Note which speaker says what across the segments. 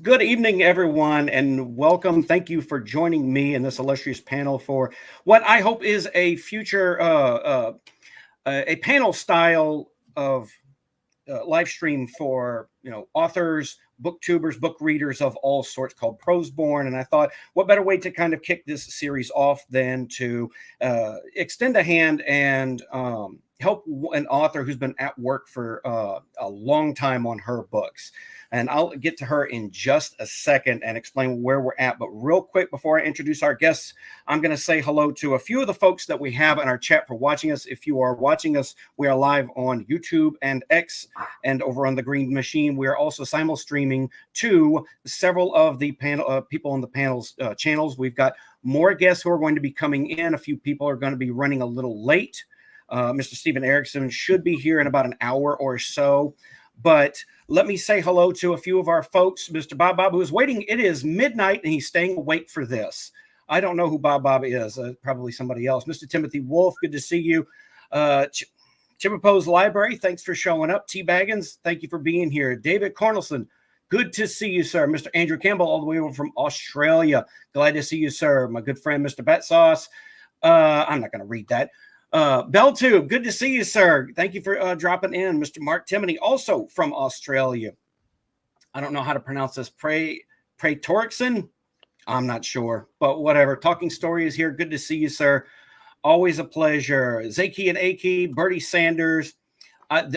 Speaker 1: Good evening, everyone, and welcome. Thank you for joining me in this illustrious panel for what I hope is a future, a panel style of live stream for authors, booktubers, book readers of all sorts called Proseborn. And I thought, what better way to kind of kick this series off than to extend a hand and help an author who's been at work for a long time on her books. And I'll get to her in just a second and explain where we're at. But real quick, before I introduce our guests, I'm going to say hello to a few of the folks that we have in our chat for watching us. If you are watching us, we are live on YouTube and X and over on the Green Machine. We are also simul streaming to several of the panel people on the panel's channels. We've got more guests who are going to be coming in. A few people are going to be running a little late. Mr. Stephen Erickson should be here in about an hour or so. But let me say hello to a few of our folks. Mr. Bob who is waiting. It is midnight and he's staying awake for this. I don't know who Bob is. Probably somebody else. Mr. Timothy Wolf, good to see you. Chippepo's Library, thanks for showing up. T. Baggins, thank you for being here. David Cornelson, good to see you, sir. Mr. Andrew Campbell, all the way over from Australia. Glad to see you, sir. My good friend, Mr. Betsauce. I'm not going to read that. Belltube, good to see you, sir. Thank you for dropping in. Mr. Mark Timoney, also from Australia. I don't know how to pronounce this. Praetorixon? I'm not sure, but whatever. Talking Story is here. Good to see you, sir. Always a pleasure. Zaki and Aki, Bertie Sanders. I'm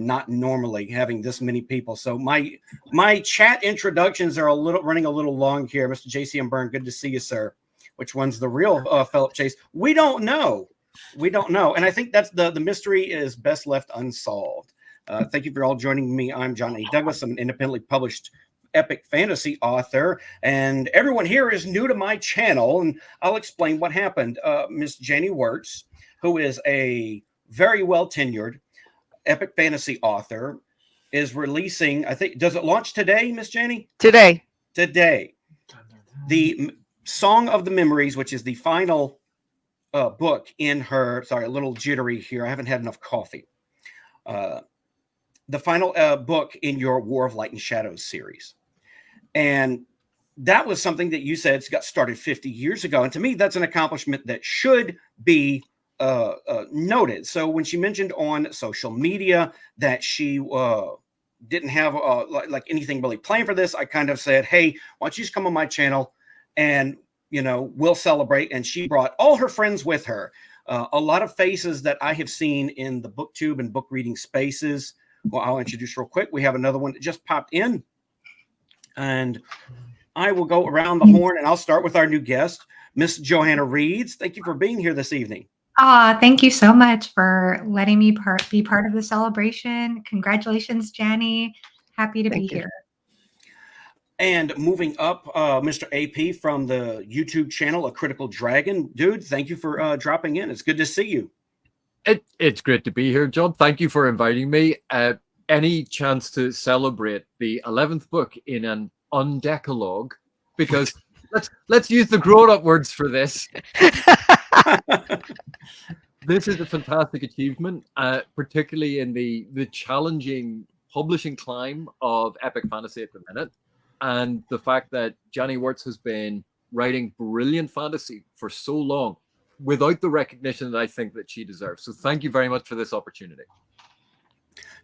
Speaker 1: not normally having this many people, so my chat introductions are running a little long here. Mr. JCM Byrne, good to see you, sir. Which one's the real Philip Chase? We don't know. And I think that's the mystery is best left unsolved. Thank you for all joining me. I'm John A. Douglas. I'm an independently published epic fantasy author, and everyone here is new to my channel, and I'll explain what happened. Miss JANNY WURTS, who is a very well tenured epic fantasy author, is releasing, I think, does it launch today, Miss JANNY? Today. The Song of the Memories, which is the final book in her, sorry, a little jittery here. I haven't had enough coffee. The final book in your War of Light and Shadows series. And that was something that you said got started 50 years ago. And to me, that's an accomplishment that should be noted. So when she mentioned on social media that she didn't have like anything really planned for this, I kind of said, hey, why don't you just come on my channel and, we'll celebrate. And she brought all her friends with her. A lot of faces that I have seen in the booktube and book reading spaces. Well, I'll introduce real quick. We have another one that just popped in. And I will go around the horn, and I'll start with our new guest, Miss Johanna Reeds. Thank you for being here this evening.
Speaker 2: Thank you so much for letting me be part of the celebration. Congratulations, JANNY. Happy to be here.
Speaker 1: And moving up, Mr. AP from the YouTube channel, A Critical Dragon. Dude, thank you for dropping in. It's good to see you.
Speaker 3: It's great to be here, John. Thank you for inviting me. Any chance to celebrate the 11th book in an undecalogue, because let's use the grown-up words for this. This is a fantastic achievement, particularly in the challenging publishing climb of epic fantasy at the minute, and the fact that JANNY WURTS has been writing brilliant fantasy for so long without the recognition that I think that she deserves. So thank you very much for this opportunity.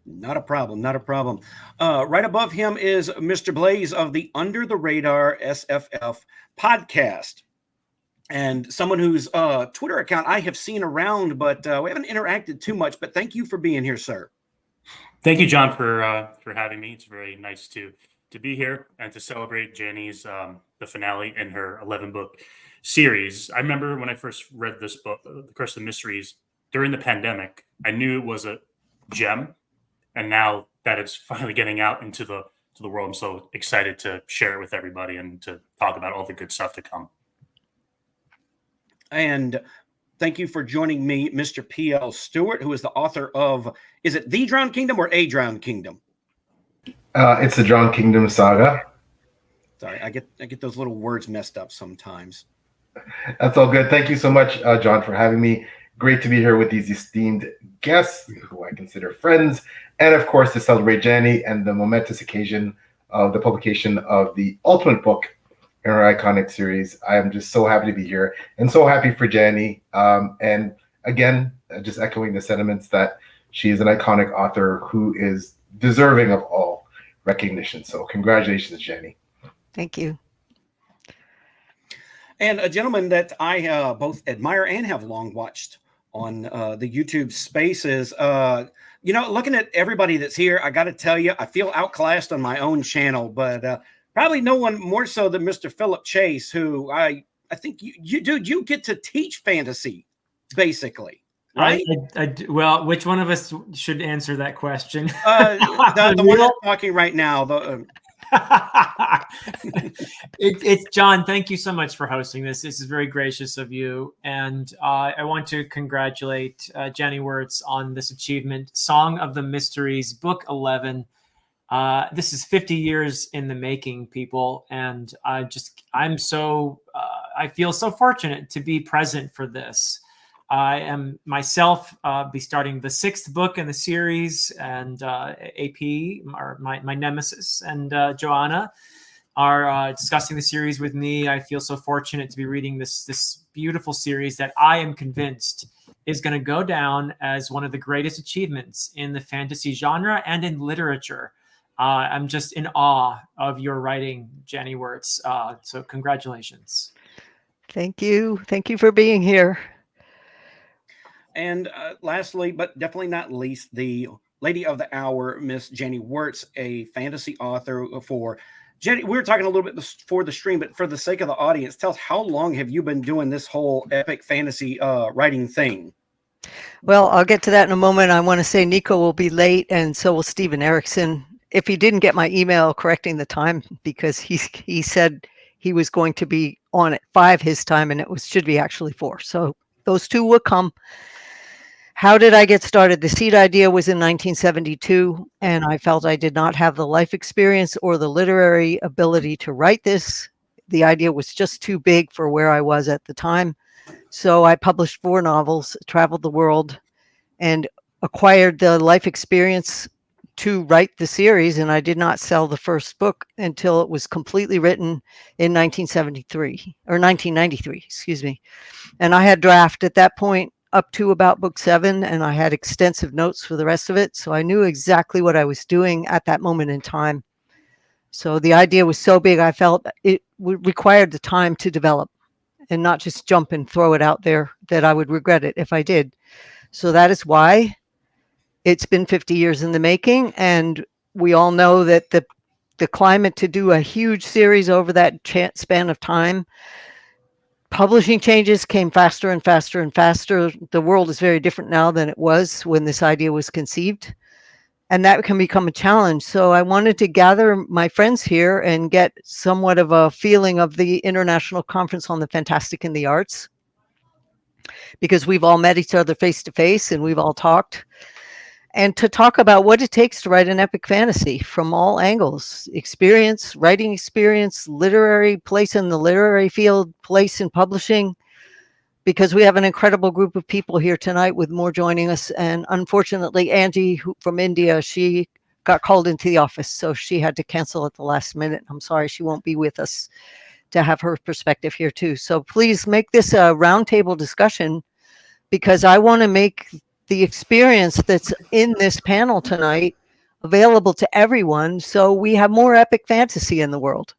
Speaker 1: Not a problem. Not a problem. Right above him is Mr. Blaze of the Under the Radar SFF podcast. And someone whose Twitter account I have seen around, but we haven't interacted too much. But thank you for being here, sir.
Speaker 4: Thank you, John, for having me. It's very nice to be here and to celebrate JANNY's the finale in her 11-book series. I remember when I first read this book, The Curse of the Mysteries, during the pandemic. I knew it was a gem. And now that it's finally getting out into the world, I'm so excited to share it with everybody and to talk about all the good stuff to come.
Speaker 1: And thank you for joining me, Mr. P.L. Stewart, who is the author of, is it The Drowned Kingdom or A Drowned Kingdom?
Speaker 5: It's the Drowned Kingdom saga.
Speaker 1: Sorry, I get those little words messed up sometimes.
Speaker 5: That's all good. Thank you so much, John, for having me. Great to be here with these esteemed guests who I consider friends, and of course to celebrate JANNY and the momentous occasion of the publication of the ultimate book in our iconic series. I am just so happy to be here and so happy for Janny. And again, just echoing the sentiments that she is an iconic author who is deserving of all recognition. So congratulations, Janny.
Speaker 6: Thank you.
Speaker 1: And a gentleman that I both admire and have long watched on the YouTube spaces. You know, looking at everybody that's here, I got to tell you, I feel outclassed on my own channel, but probably no one more so than Mr. Philip Chase, who I think you get to teach fantasy, basically. Right?
Speaker 7: Well, which one of us should answer that question?
Speaker 1: The one that's talking right now.
Speaker 7: It's John. Thank you so much for hosting this. This is very gracious of you, and I want to congratulate JANNY WURTS on this achievement. Song of the Mysteries, Book 11. This is 50 years in the making, people, and I feel so fortunate to be present for this. I am myself be starting the 6th book in the series, and AP, my nemesis, and Joanna are discussing the series with me. I feel so fortunate to be reading this beautiful series that I am convinced is going to go down as one of the greatest achievements in the fantasy genre and in literature. I'm just in awe of your writing, JANNY WURTS. So congratulations.
Speaker 6: Thank you. Thank you for being here.
Speaker 1: And lastly, but definitely not least, the lady of the hour, Miss JANNY WURTS, a fantasy author for JANNY. We were talking a little bit before the stream, but for the sake of the audience, tell us, how long have you been doing this whole epic fantasy writing thing?
Speaker 6: Well, I'll get to that in a moment. I want to say Nico will be late, and so will Steven Erickson. If he didn't get my email correcting the time, because he said he was going to be on at 5 his time, and should be actually 4. So those two will come. How did I get started? The seed idea was in 1972, and I felt I did not have the life experience or the literary ability to write this. The idea was just too big for where I was at the time. So I published 4 novels, traveled the world, and acquired the life experience to write the series. And I did not sell the first book until it was completely written in 1973 or 1993, excuse me. And I had draft at that point up to about book 7, and I had extensive notes for the rest of it. So I knew exactly what I was doing at that moment in time. So the idea was so big, I felt it required the time to develop and not just jump and throw it out there, that I would regret it if I did. So that is why it's been 50 years in the making. And we all know that the climate to do a huge series over that span of time, publishing changes came faster and faster and faster. The world is very different now than it was when this idea was conceived. And that can become a challenge. So I wanted to gather my friends here and get somewhat of a feeling of the International Conference on the Fantastic and the Arts, because we've all met each other face to face and we've all talked, and to talk about what it takes to write an epic fantasy from all angles: experience, writing experience, literary place in the literary field, place in publishing, because we have an incredible group of people here tonight, with more joining us. And unfortunately, Angie from India, she got called into the office, so she had to cancel at the last minute. I'm sorry she won't be with us to have her perspective here too. So please make this a roundtable discussion, because I want to make the experience that's in this panel tonight available to everyone, so we have more epic fantasy in the world.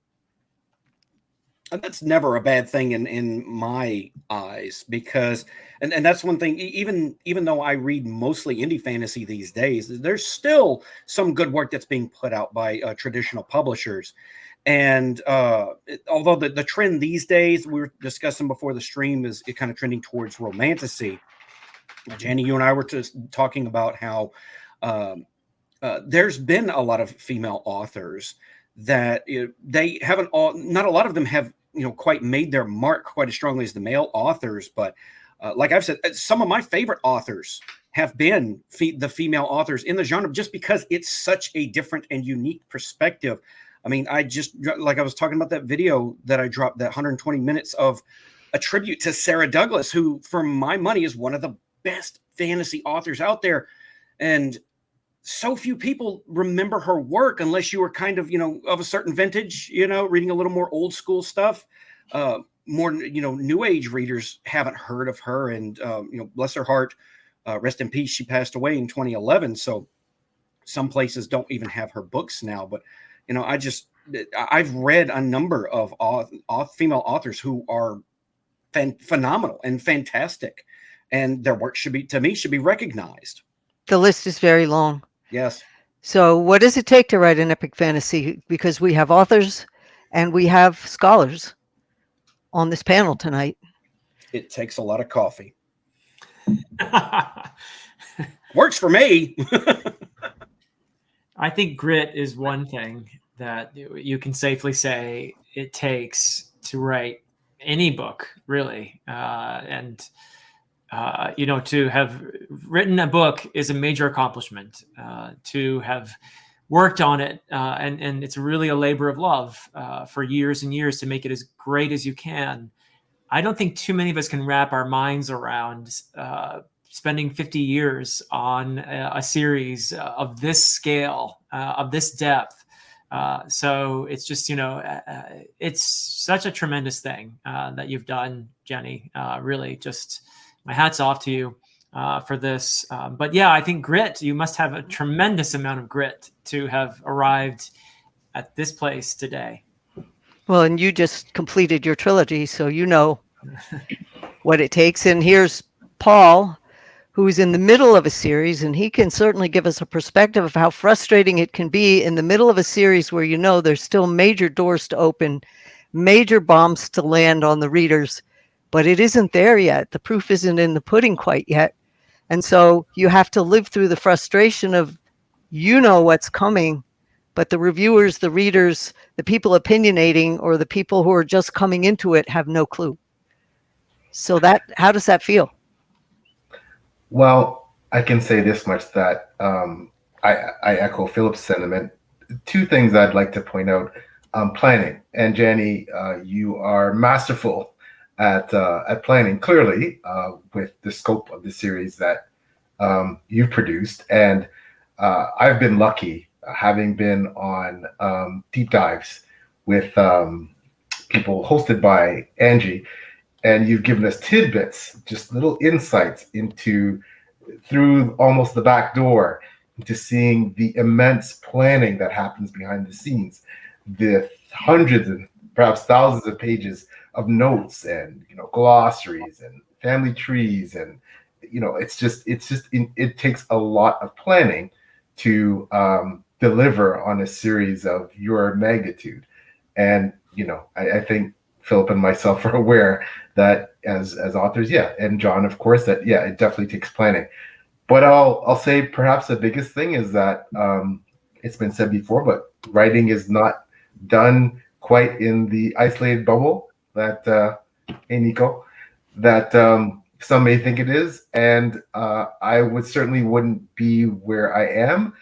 Speaker 1: And that's never a bad thing in my eyes, because and that's one thing, even though I read mostly indie fantasy these days, there's still some good work that's being put out by traditional publishers. And although the trend these days, we were discussing before the stream, is it kind of trending towards romantasy. JANNY, you and I were just talking about how there's been a lot of female authors that they haven't not a lot of them have quite made their mark quite as strongly as the male authors. But like I've said, some of my favorite authors have been the female authors in the genre, just because it's such a different and unique perspective. I mean, I was talking about that video that I dropped, that 120 minutes of a tribute to Sarah Douglas, who for my money is one of the best fantasy authors out there. And so few people remember her work unless you were kind of, of a certain vintage, reading a little more old school stuff. More, new age readers haven't heard of her. And, bless her heart, rest in peace. She passed away in 2011. So some places don't even have her books now. But, I've read a number of female authors who are phenomenal and fantastic. And their work should be recognized.
Speaker 6: The list is very long.
Speaker 1: Yes.
Speaker 6: So what does it take to write an epic fantasy? Because we have authors and we have scholars on this panel tonight.
Speaker 1: It takes a lot of coffee. Works for me.
Speaker 7: I think grit is one thing that you can safely say it takes to write any book, really. To have written a book is a major accomplishment. To have worked on it, and it's really a labor of love for years and years to make it as great as you can. I don't think too many of us can wrap our minds around spending 50 years on a series of this scale, of this depth. So it's just, it's such a tremendous thing that you've done, Jenny. Really, just my hat's off to you for this. But yeah, I think grit, you must have a tremendous amount of grit to have arrived at this place today.
Speaker 6: Well, and you just completed your trilogy, so you know what it takes. And here's Paul, who's in the middle of a series, and he can certainly give us a perspective of how frustrating it can be in the middle of a series where there's still major doors to open, major bombs to land on the readers, but it isn't there yet. The proof isn't in the pudding quite yet. And so you have to live through the frustration of, what's coming, but the reviewers, the readers, the people opinionating, or the people who are just coming into it have no clue. So how does that feel?
Speaker 5: Well, I can say this much, that I echo Philip's sentiment. Two things I'd like to point out. Planning. And JANNY, you are masterful at planning, clearly, with the scope of the series that you've produced. And I've been lucky, having been on deep dives with people hosted by Angie, and you've given us tidbits, just little insights through almost the back door, into seeing the immense planning that happens behind the scenes, the hundreds and perhaps thousands of pages of notes and glossaries and family trees, and it takes a lot of planning to deliver on a series of your magnitude. And I think Philip and myself are aware that as authors, and John, of course, that it definitely takes planning. But I'll say perhaps the biggest thing is that it's been said before, but writing is not done quite in the isolated bubble that hey Nico, that some may think it is. And I certainly wouldn't be where I am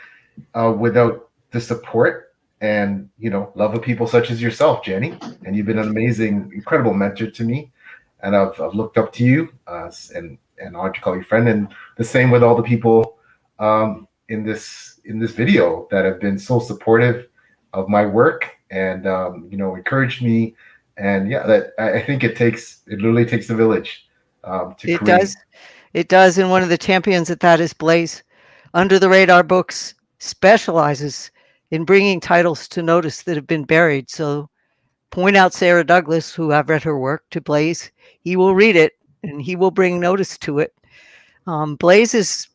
Speaker 5: without the support and love of people such as yourself, JANNY. And you've been an amazing, incredible mentor to me, and I've looked up to you, and I'll call you friend. And the same with all the people in this video that have been so supportive of my work and encouraged me. And that I think it literally takes a village to create.
Speaker 6: It does. And one of the champions at that is Blaze. Under the Radar Books specializes in bringing titles to notice that have been buried. So point out Sarah Douglas, who I've read her work, to Blaze. He will read it and he will bring notice to it. Blaze has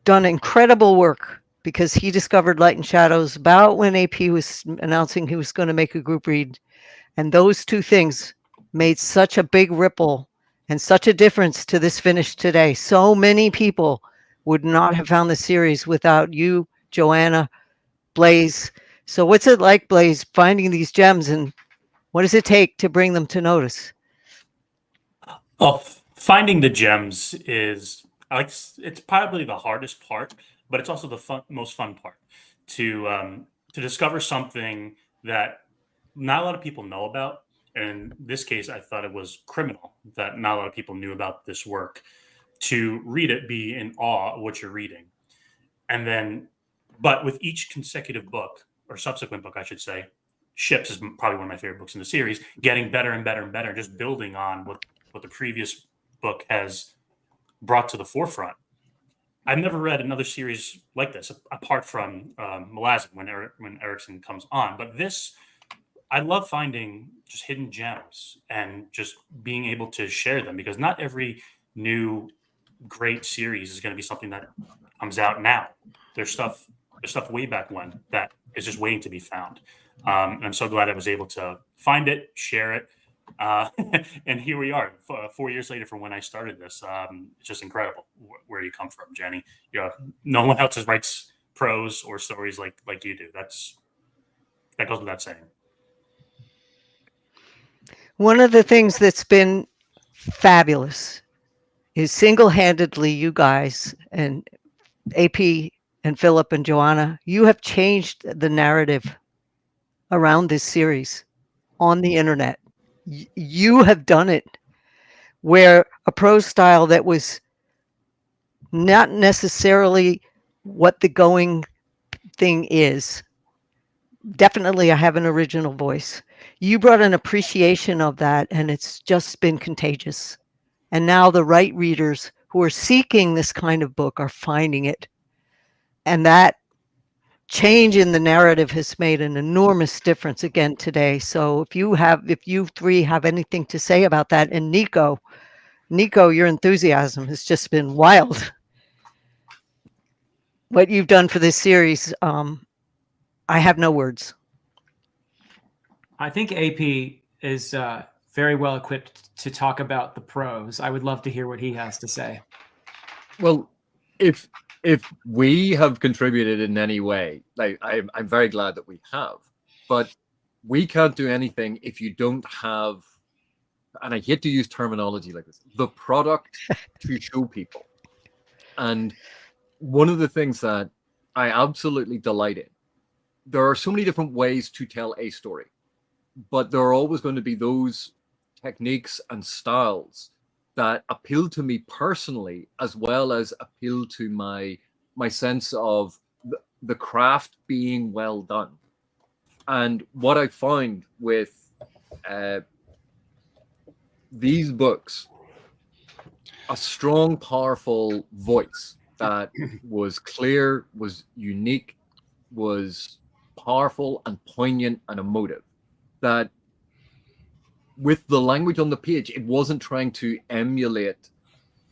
Speaker 6: done incredible work because he discovered Light and Shadows about when AP was announcing he was going to make a group read. And those two things made such a big ripple and such a difference to this finish today. So many people would not have found the series without you, Joanna, Blaze. So what's it like, Blaze, finding these gems, and what does it take to bring them to notice?
Speaker 4: Well, finding the gems is it's probably the hardest part, but it's also the most fun part to discover something that not a lot of people know about. And in this case, I thought it was criminal that not a lot of people knew about this work. To read it, be in awe of what you're reading. And then, but with each consecutive book, or subsequent book, I should say, Ships is probably one of my favorite books in the series, getting better and better and better, just building on what the previous book has brought to the forefront. I've never read another series like this, apart from Malazan, when Erickson comes on. But this, I love finding just hidden gems and just being able to share them, because not every new great series is going to be something that comes out now. There's stuff way back when that is just waiting to be found. And I'm so glad I was able to find it, share it. And here we are 4 years later from when I started this. It's just incredible where you come from, Jenny. No one else writes prose or stories like you do. That goes without saying.
Speaker 6: One of the things that's been fabulous is single-handedly you guys and AP and Philip and Joanna, you have changed the narrative around this series on the internet. You have done it where a prose style that was not necessarily what the going thing is. Definitely I have an original voice. You brought an appreciation of that, and it's just been contagious. And now the right readers who are seeking this kind of book are finding it. And that change in the narrative has made an enormous difference again today. So if you three have anything to say about that, and Nico, your enthusiasm has just been wild. What you've done for this series, I have no words.
Speaker 7: I think AP is very well equipped to talk about the prose. I would love to hear what he has to say.
Speaker 3: Well, if we have contributed in any way, like I'm very glad that we have, but we can't do anything if you don't have, and I hate to use terminology like this, the product to show people. And one of the things that I absolutely delight in, there are so many different ways to tell a story, but there are always going to be those techniques and styles that appeal to me personally, as well as appeal to my sense of the craft being well done. And what I find with these books, a strong, powerful voice that was clear, was unique, was powerful and poignant and emotive, that with the language on the page, it wasn't trying to emulate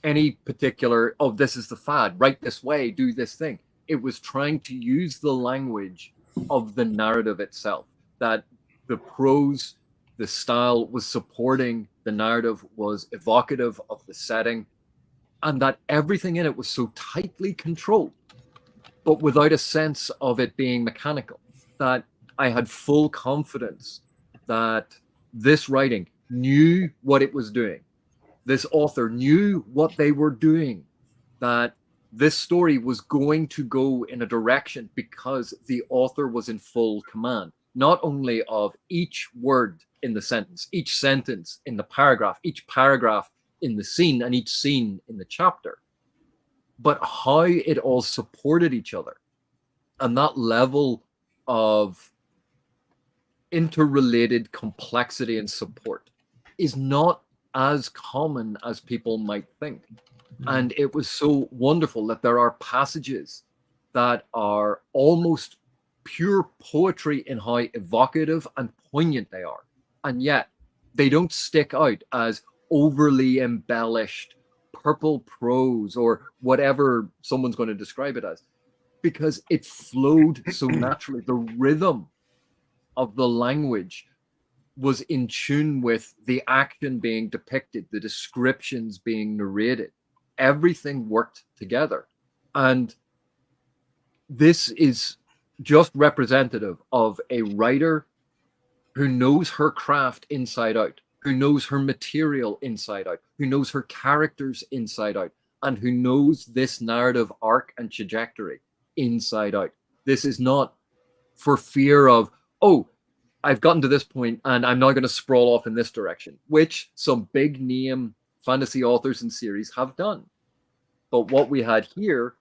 Speaker 3: any particular, oh, this is the fad, write this way, do this thing. It was trying to use the language of the narrative itself, that the prose, the style was supporting the narrative, was evocative of the setting, and that everything in it was so tightly controlled, but without a sense of it being mechanical, that I had full confidence that this writing knew what it was doing. This author knew what they were doing, that this story was going to go in a direction because the author was in full command, not only of each word in the sentence, each sentence in the paragraph, each paragraph in the scene, and each scene in the chapter, but how it all supported each other. And that level of interrelated complexity and support is not as common as people might think. And it was so wonderful that there are passages that are almost pure poetry in how evocative and poignant they are, and yet they don't stick out as overly embellished purple prose or whatever someone's going to describe it as, because it flowed so naturally. The rhythm of the language was in tune with the action being depicted, the descriptions being narrated. Everything worked together. And this is just representative of a writer who knows her craft inside out, who knows her material inside out, who knows her characters inside out, and who knows this narrative arc and trajectory inside out. This is not for fear of, oh, I've gotten to this point and I'm now going to sprawl off in this direction, which some big name fantasy authors and series have done. But what we had here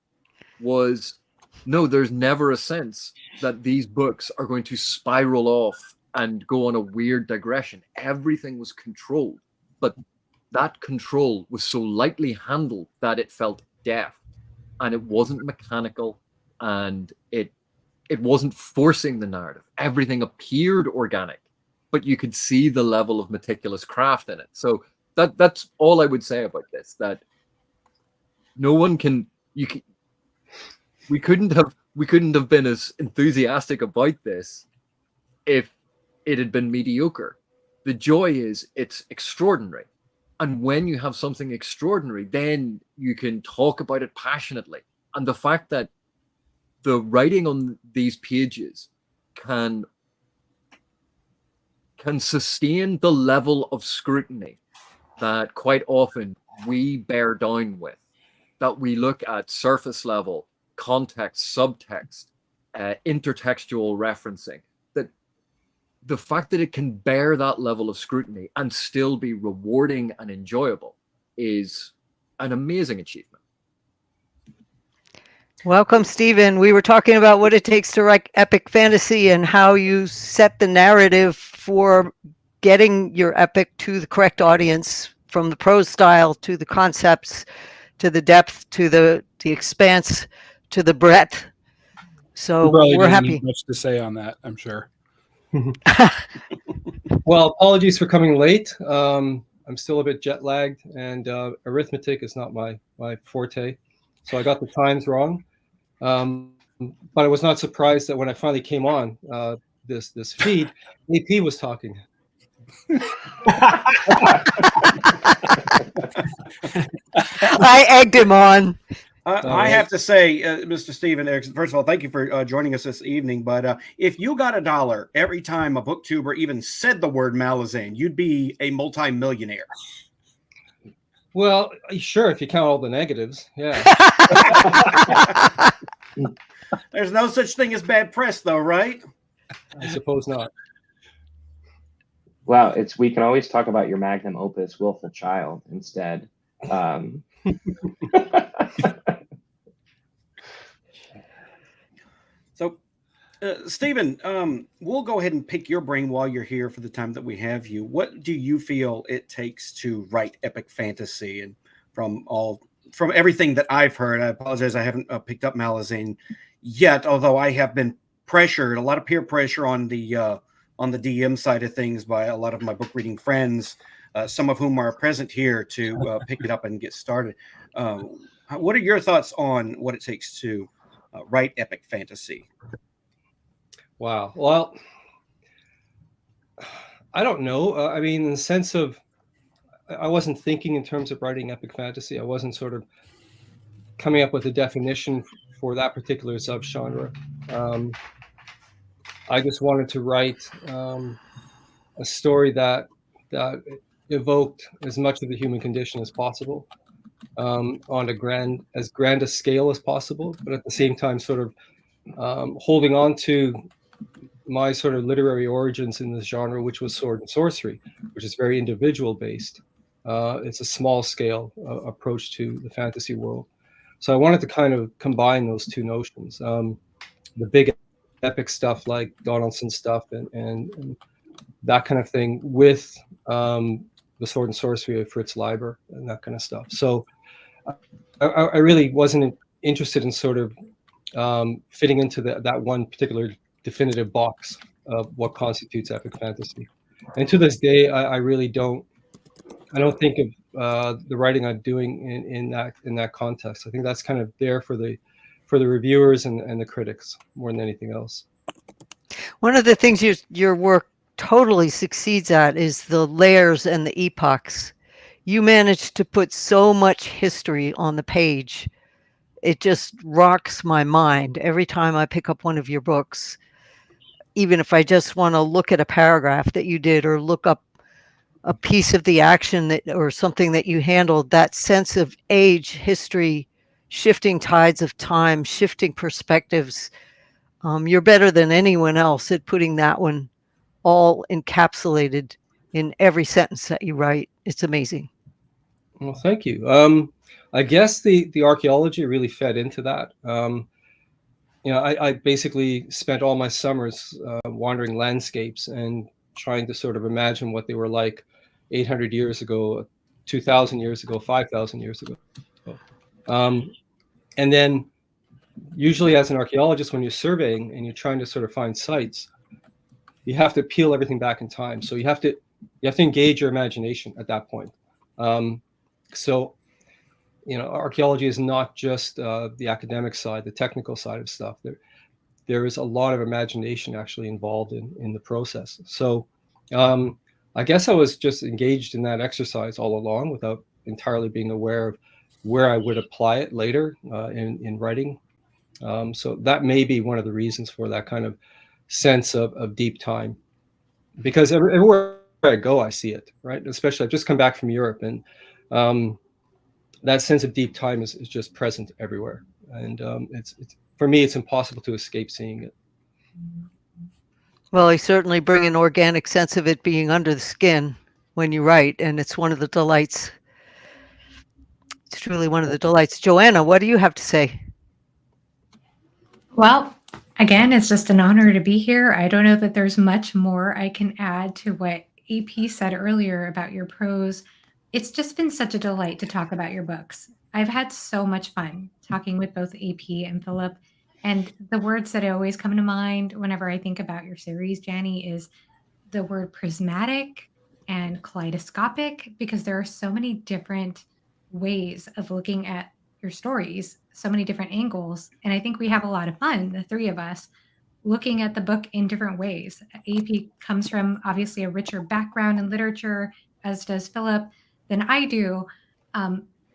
Speaker 3: was no, there's never a sense that these books are going to spiral off and go on a weird digression. Everything was controlled, but that control was so lightly handled that it felt deft, and it wasn't mechanical, and it wasn't forcing the narrative. Everything appeared organic, but you could see the level of meticulous craft in it. So that's all I would say about this. That no one can. We couldn't have been as enthusiastic about this if it had been mediocre. The joy is it's extraordinary. And when you have something extraordinary, then you can talk about it passionately. And the fact that the writing on these pages can sustain the level of scrutiny that quite often we bear down with, that we look at surface level, context, subtext, intertextual referencing, that the fact that it can bear that level of scrutiny and still be rewarding and enjoyable is an amazing achievement.
Speaker 6: Welcome, Stephen. We were talking about what it takes to write epic fantasy and how you set the narrative for getting your epic to the correct audience, from the prose style to the concepts, to the depth, to the expanse, to the breadth. So we're happy.
Speaker 8: Much to say on that, I'm sure. Well, apologies for coming late. I'm still a bit jet lagged, and arithmetic is not my forte, so I got the times wrong. But I was not surprised that when I finally came on this feed, AP was talking.
Speaker 6: I egged him on.
Speaker 1: I have to say, Mr. Stephen Erickson, first of all, thank you for joining us this evening. But if you got $1 every time a booktuber even said the word Malazan, you'd be a multi-millionaire.
Speaker 8: Well, sure, if you count all the negatives, yeah.
Speaker 1: There's no such thing as bad press, though, right?
Speaker 8: I suppose not.
Speaker 9: Well, we can always talk about your magnum opus, Willful Child, instead.
Speaker 1: So, Stephen, we'll go ahead and pick your brain while you're here for the time that we have you. What do you feel it takes to write epic fantasy? And from everything that I've heard, I apologize, I haven't picked up Malazan yet, although I have been pressured, a lot of peer pressure on the DM side of things by a lot of my book reading friends, some of whom are present here, to pick it up and get started. What are your thoughts on what it takes to write epic fantasy?
Speaker 8: Wow. Well, I don't know. I mean, in the sense of, I wasn't thinking in terms of writing epic fantasy. I wasn't sort of coming up with a definition for that particular subgenre. I just wanted to write a story that evoked as much of the human condition as possible, on as grand a scale as possible, but at the same time sort of holding on to my sort of literary origins in this genre, which was sword and sorcery, which is very individual based. It's a small scale approach to the fantasy world. So I wanted to kind of combine those two notions. The big epic stuff like Donaldson stuff and that kind of thing with the sword and sorcery of Fritz Leiber and that kind of stuff. So I really wasn't interested in sort of fitting into that one particular definitive box of what constitutes epic fantasy. And to this day, I really don't think of the writing I'm doing in that context. I think that's kind of there for the reviewers and the critics more than anything else.
Speaker 6: One of the things your work totally succeeds at is the layers and the epochs. You managed to put so much history on the page. It just rocks my mind every time I pick up one of your books. Even if I just want to look at a paragraph that you did or look up a piece of the action or something that you handled, that sense of age, history, shifting tides of time, shifting perspectives. You're better than anyone else at putting that one all encapsulated in every sentence that you write. It's amazing.
Speaker 8: Well, thank you. I guess the archaeology really fed into that. you know, I basically spent all my summers wandering landscapes and trying to sort of imagine what they were like 800 years ago, 2,000 years ago, 5,000 years ago. And then usually as an archaeologist, when you're surveying and you're trying to sort of find sites, you have to peel everything back in time. So you have to engage your imagination at that point. So, you know, archaeology is not just the academic side, the technical side of stuff. There is a lot of imagination actually involved in the process. So I guess I was just engaged in that exercise all along without entirely being aware of where I would apply it later in writing. So that may be one of the reasons for that kind of sense of deep time, because everywhere I go, I see it, right? Especially I've just come back from Europe, and that sense of deep time is just present everywhere. And it's for me, it's impossible to escape seeing it.
Speaker 6: Well, you certainly bring an organic sense of it being under the skin when you write, and it's one of the delights. It's truly one of the delights. Joanna, what do you have to say?
Speaker 2: Well, again, it's just an honor to be here. I don't know that there's much more I can add to what AP said earlier about your prose. It's just been such a delight to talk about your books. I've had so much fun talking with both AP and Philip. And the words that always come to mind whenever I think about your series, Janny, is the word prismatic and kaleidoscopic, because there are so many different ways of looking at your stories, so many different angles. And I think we have a lot of fun, the three of us, looking at the book in different ways. AP comes from obviously a richer background in literature, as does Philip, than I do.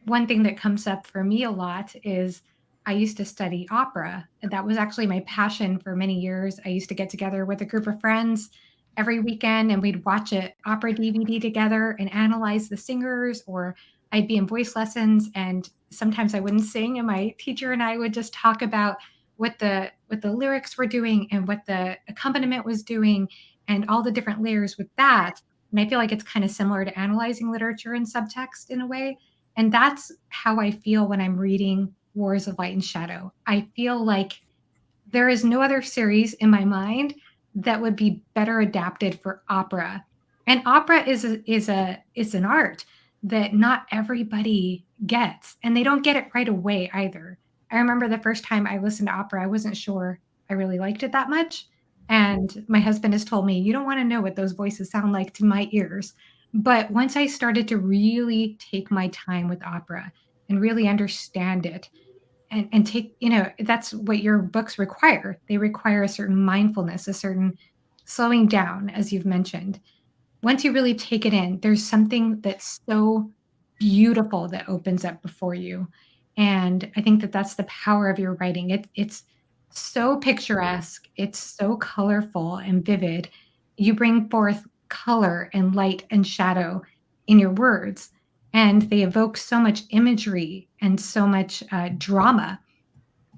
Speaker 2: One thing that comes up for me a lot is I used to study opera, and that was actually my passion for many years. I used to get together with a group of friends every weekend and we'd watch an opera DVD together and analyze the singers, or I'd be in voice lessons and sometimes I wouldn't sing and my teacher and I would just talk about what the lyrics were doing and what the accompaniment was doing and all the different layers with that. And I feel like it's kind of similar to analyzing literature and subtext in a way. And that's how I feel when I'm reading Wars of Light and Shadow. I feel like there is no other series in my mind that would be better adapted for opera. And opera is an art that not everybody gets, and they don't get it right away either. I remember the first time I listened to opera, I wasn't sure I really liked it that much. And my husband has told me, you don't want to know what those voices sound like to my ears. But once I started to really take my time with opera and really understand it, and take, that's what your books require. They require a certain mindfulness, a certain slowing down, as you've mentioned. Once you really take it in, there's something that's so beautiful that opens up before you. And I think that that's the power of your writing. It's so picturesque, it's so colorful and vivid. You bring forth color and light and shadow in your words, and they evoke so much imagery and so much drama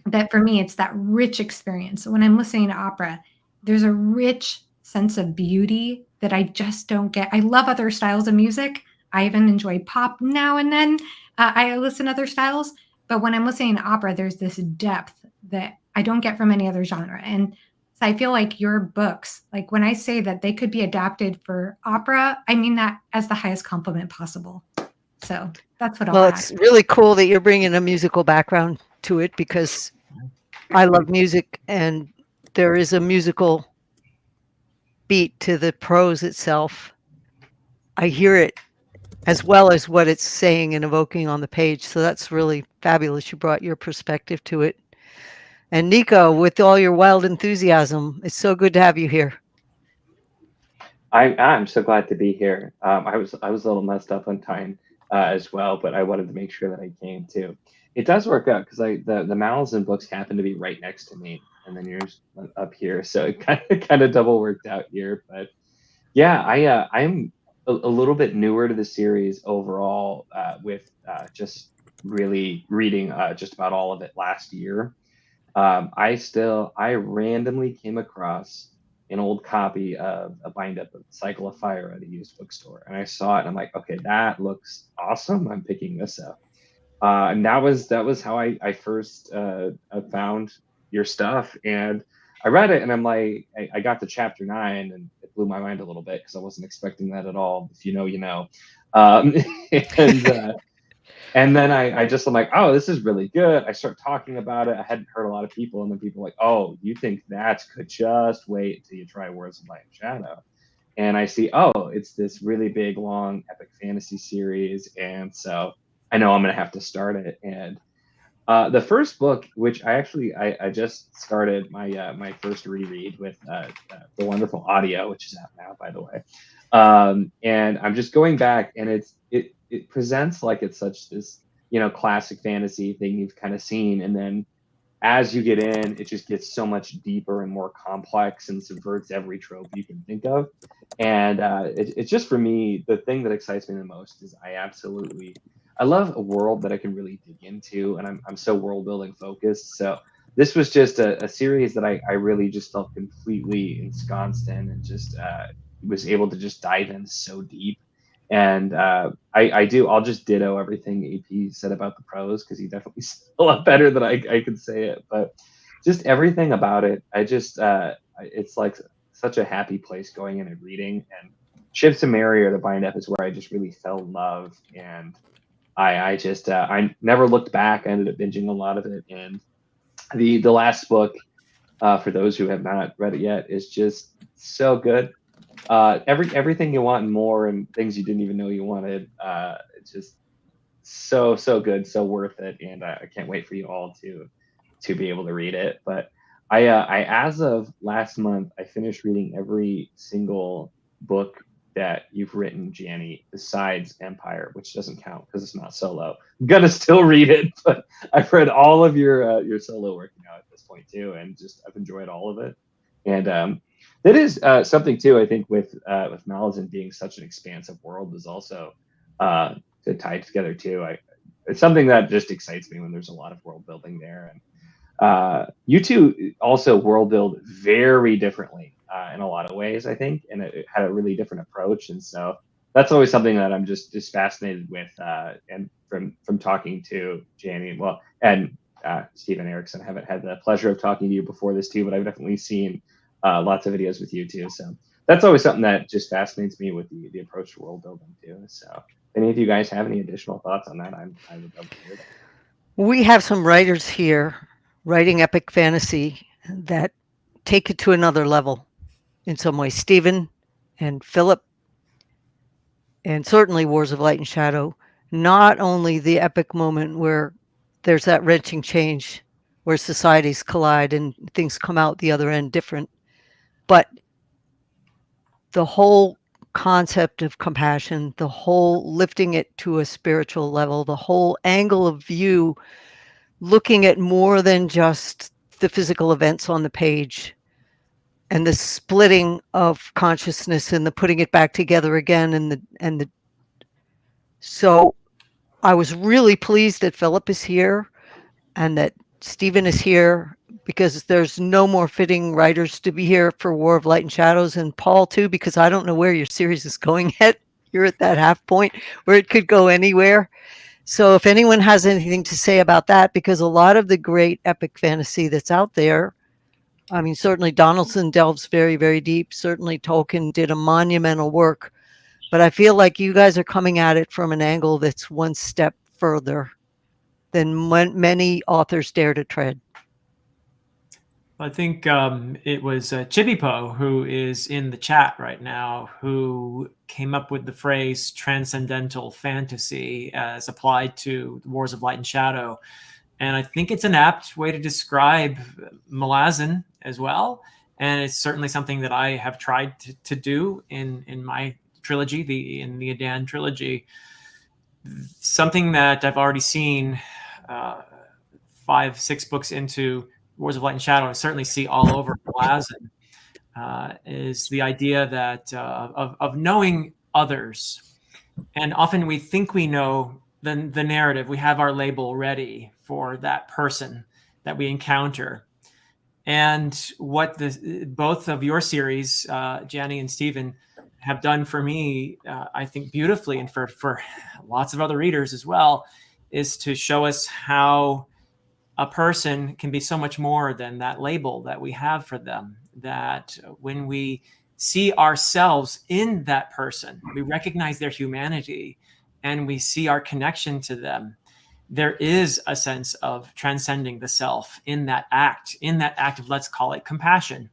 Speaker 2: that for me, it's that rich experience. So when I'm listening to opera, there's a rich sense of beauty that I just don't get. I love other styles of music. I even enjoy pop now and then. I listen to other styles, but when I'm listening to opera, there's this depth that I don't get from any other genre. And so I feel like your books, like when I say that they could be adapted for opera, I mean that as the highest compliment possible. So that's what I'll
Speaker 6: Well,
Speaker 2: add.
Speaker 6: it's really cool that you're bringing a musical background to it, because I love music and there is a musical beat to the prose itself. I hear it as well as what it's saying and evoking on the page. So that's really fabulous. You brought your perspective to it. And Nico, with all your wild enthusiasm, it's so good to have you here.
Speaker 9: I'm so glad to be here. I was a little messed up on time as well, but I wanted to make sure that I came too. It does work out because the mouths and books happen to be right next to me, and then yours up here, so it kind of double worked out here. But yeah, I'm a little bit newer to the series overall, with just really reading just about all of it last year. I randomly came across an old copy of a bind up of Cycle of Fire at a used bookstore, and I saw it and I'm like, okay, that looks awesome. I'm picking this up. And that was how I first found your stuff. And I read it and I'm like, I got to chapter 9 and it blew my mind a little bit because I wasn't expecting that at all. If you know, you know. Um, and and then I'm like, oh, this is really good. I start talking about it. I hadn't heard a lot of people, and then people were like, oh, you think that's good? Just wait until you try Words of Light and Shadow. And I see, oh, it's this really big, long, epic fantasy series, and so I know I'm gonna have to start it. And the first book, which I just started my first reread with the wonderful audio, which is out now, by the way. And I'm just going back, and it presents like it's such this classic fantasy thing you've kind of seen, and then as you get in, it just gets so much deeper and more complex and subverts every trope you can think of. And it's just, for me, the thing that excites me the most is I love a world that I can really dig into, and I'm so world building focused. So this was just a series that I really just felt completely ensconced in, and just was able to just dive in so deep. And I'll just ditto everything AP said about the prose, because he definitely said a lot better than I could say it. But just everything about it, it's like such a happy place going in and reading. And Ships and Merrier to bind up is where I just really fell in love, and I never looked back. I ended up binging a lot of it, and the last book, for those who have not read it yet, is just so good. Everything you want and more, and things you didn't even know you wanted. It's just so good, so worth it, and I can't wait for you all to be able to read it. But I as of last month, I finished reading every single book that you've written, Janny, besides Empire, which doesn't count because it's not solo. I'm gonna still read it, but I've read all of your solo work now at this point too, and just I've enjoyed all of it. And that is something too. I think with Malazan being such an expansive world is also tied together too. It's something that just excites me when there's a lot of world building there. And you two also world build very differently in a lot of ways, I think, and it had a really different approach. And so that's always something that I'm just fascinated with. And from talking to Janny, and Stephen Erickson, I haven't had the pleasure of talking to you before this too, but I've definitely seen lots of videos with you too. So that's always something that just fascinates me with the approach to world building too. So if any of you guys have any additional thoughts on that, I would love to hear them.
Speaker 6: We have some writers here writing epic fantasy that take it to another level in some ways. Stephen and Philip, and certainly Wars of Light and Shadow, not only the epic moment where there's that wrenching change where societies collide and things come out the other end different, but the whole concept of compassion, the whole lifting it to a spiritual level, the whole angle of view, looking at more than just the physical events on the page, and the splitting of consciousness and the putting it back together again, and so I was really pleased that Philip is here and that Stephen is here, because there's no more fitting writers to be here for War of Light and Shadows, and Paul too, because I don't know where your series is going yet. You're at that half point where it could go anywhere. So if anyone has anything to say about that, because a lot of the great epic fantasy that's out there, I mean, certainly Donaldson delves very, very deep. Certainly Tolkien did a monumental work, but I feel like you guys are coming at it from an angle that's one step further than many authors dare to tread.
Speaker 7: I think it was Chibipo, who is in the chat right now, who came up with the phrase transcendental fantasy as applied to Wars of Light and Shadow. And I think it's an apt way to describe Malazan as well. And it's certainly something that I have tried to do in my trilogy, in the Adan trilogy. Something that I've already seen 5-6 books into Wars of Light and Shadow, and certainly see all over Malazan, is the idea that of knowing others. And often we think we know the narrative. We have our label ready for that person that we encounter. And what both of your series, Janny and Stephen, have done for me, I think beautifully, and for lots of other readers as well, is to show us how a person can be so much more than that label that we have for them, that when we see ourselves in that person, we recognize their humanity and we see our connection to them, there is a sense of transcending the self in that act of, let's call it, compassion.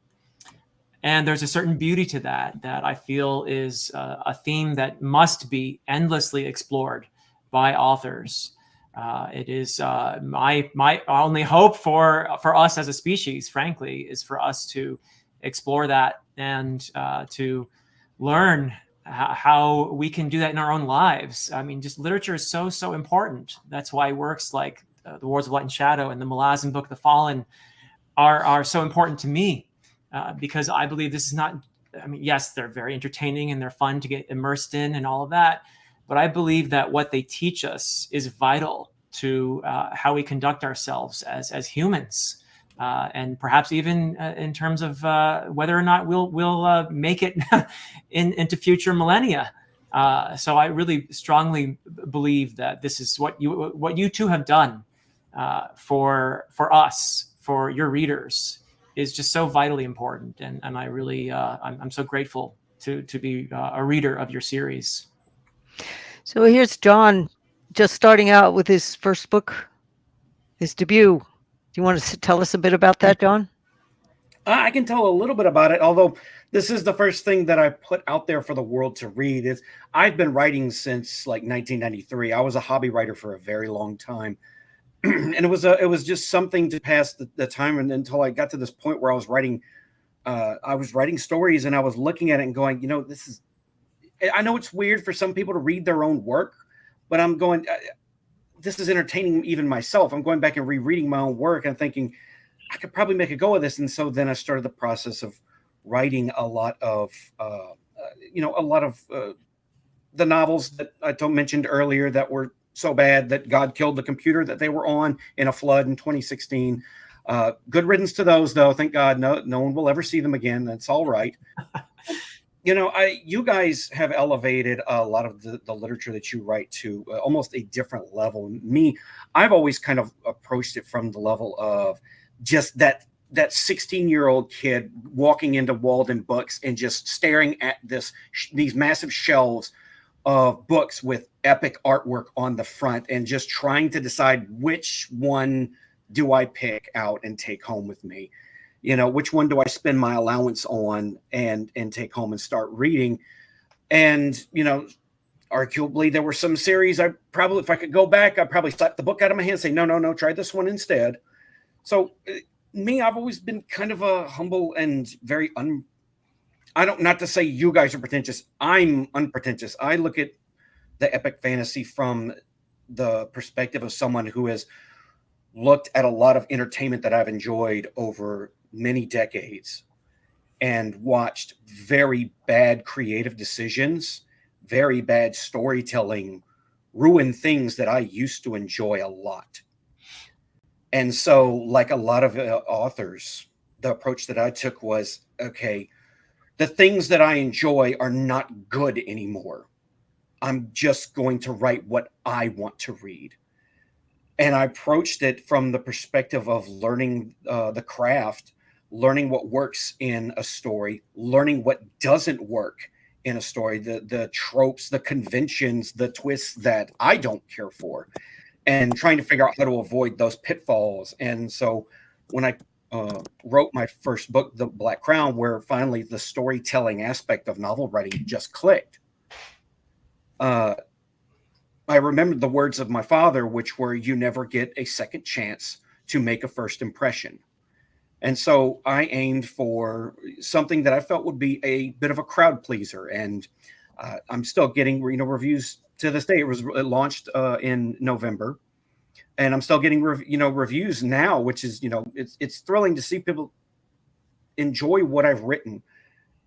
Speaker 7: And there's a certain beauty to that I feel is a theme that must be endlessly explored by authors. It is my only hope for us as a species, frankly, is for us to explore that and to learn how we can do that in our own lives. I mean, just literature is so important. That's why works like The Wars of Light and Shadow and the Malazan book, The Fallen, are so important to me, because I believe this is not, I mean, yes, they're very entertaining and they're fun to get immersed in and all of that, but I believe that what they teach us is vital to how we conduct ourselves as humans. And perhaps even in terms of whether or not we'll make it into future millennia. So I really strongly believe that this is what you two have done for us, for your readers, is just so vitally important. And I really I'm so grateful to be a reader of your series.
Speaker 6: So here's John, just starting out with his first book, his debut. Do you want to tell us a bit about that, John?
Speaker 1: I can tell a little bit about it, although this is the first thing that I put out there for the world to read. I've been writing since like 1993. I was a hobby writer for a very long time. And it was just something to pass the time, and until I got to this point where I was writing stories, and I was looking at it and going, I know it's weird for some people to read their own work, but I'm going, this is entertaining even myself. I'm going back and rereading my own work and thinking, I could probably make a go of this. And so then I started the process of writing a lot of the novels that I mentioned earlier that were so bad that God killed the computer that they were on in a flood in 2016. Good riddance to those, though. Thank God no one will ever see them again. That's all right. You guys have elevated a lot of the literature that you write to almost a different level. Me, I've always kind of approached it from the level of just that 16-year-old kid walking into Walden Books and just staring at these massive shelves of books with epic artwork on the front and just trying to decide which one do I pick out and take home with me. Which one do I spend my allowance on and take home and start reading? And, arguably there were some series I probably, if I could go back, I'd probably slap the book out of my hand and say, no, try this one instead. So me, I've always been kind of a humble and very not to say you guys are pretentious. I'm unpretentious. I look at the epic fantasy from the perspective of someone who has looked at a lot of entertainment that I've enjoyed over many decades and watched very bad creative decisions, very bad storytelling ruin things that I used to enjoy a lot. And so, like a lot of authors, the approach that I took was, okay, the things that I enjoy are not good anymore. I'm just going to write what I want to read. And I approached it from the perspective of learning the craft, learning what works in a story, learning what doesn't work in a story, the tropes, the conventions, the twists that I don't care for, and trying to figure out how to avoid those pitfalls. And so when I wrote my first book, The Black Crown, where finally the storytelling aspect of novel writing just clicked, I remembered the words of my father, which were, you never get a second chance to make a first impression. And so I aimed for something that I felt would be a bit of a crowd pleaser. And I'm still getting, reviews to this day. It launched in November, and I'm still getting, reviews now, which is, it's thrilling to see people enjoy what I've written.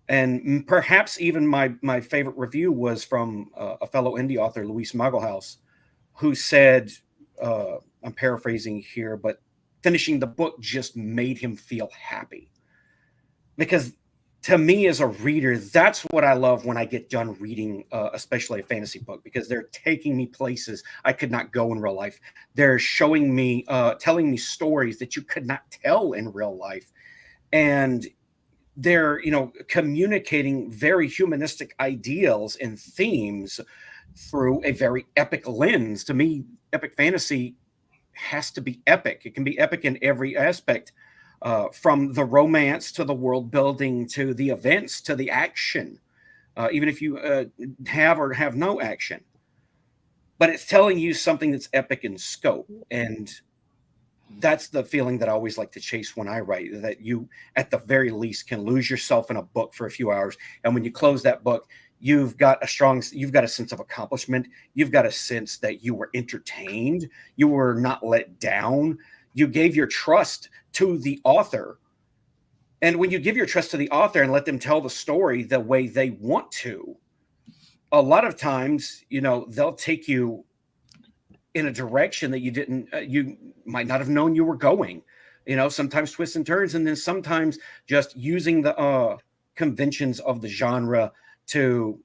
Speaker 1: And perhaps even my favorite review was from a fellow indie author, Luis Magalhaus, who said, I'm paraphrasing here, but finishing the book just made him feel happy. Because to me as a reader, that's what I love when I get done reading, especially a fantasy book, because they're taking me places I could not go in real life. They're showing me, telling me stories that you could not tell in real life. And they're, communicating very humanistic ideals and themes through a very epic lens. To me, epic fantasy has to be epic. It can be epic in every aspect, from the romance to the world building to the events to the action, even if you have or have no action. But it's telling you something that's epic in scope. And that's the feeling that I always like to chase when I write, that you, at the very least, can lose yourself in a book for a few hours. And when you close that book, you've got a sense of accomplishment. You've got a sense that you were entertained. You were not let down. You gave your trust to the author. And when you give your trust to the author and let them tell the story the way they want to, a lot of times, they'll take you in a direction that you might not have known you were going. Sometimes twists and turns, and then sometimes just using the conventions of the genre to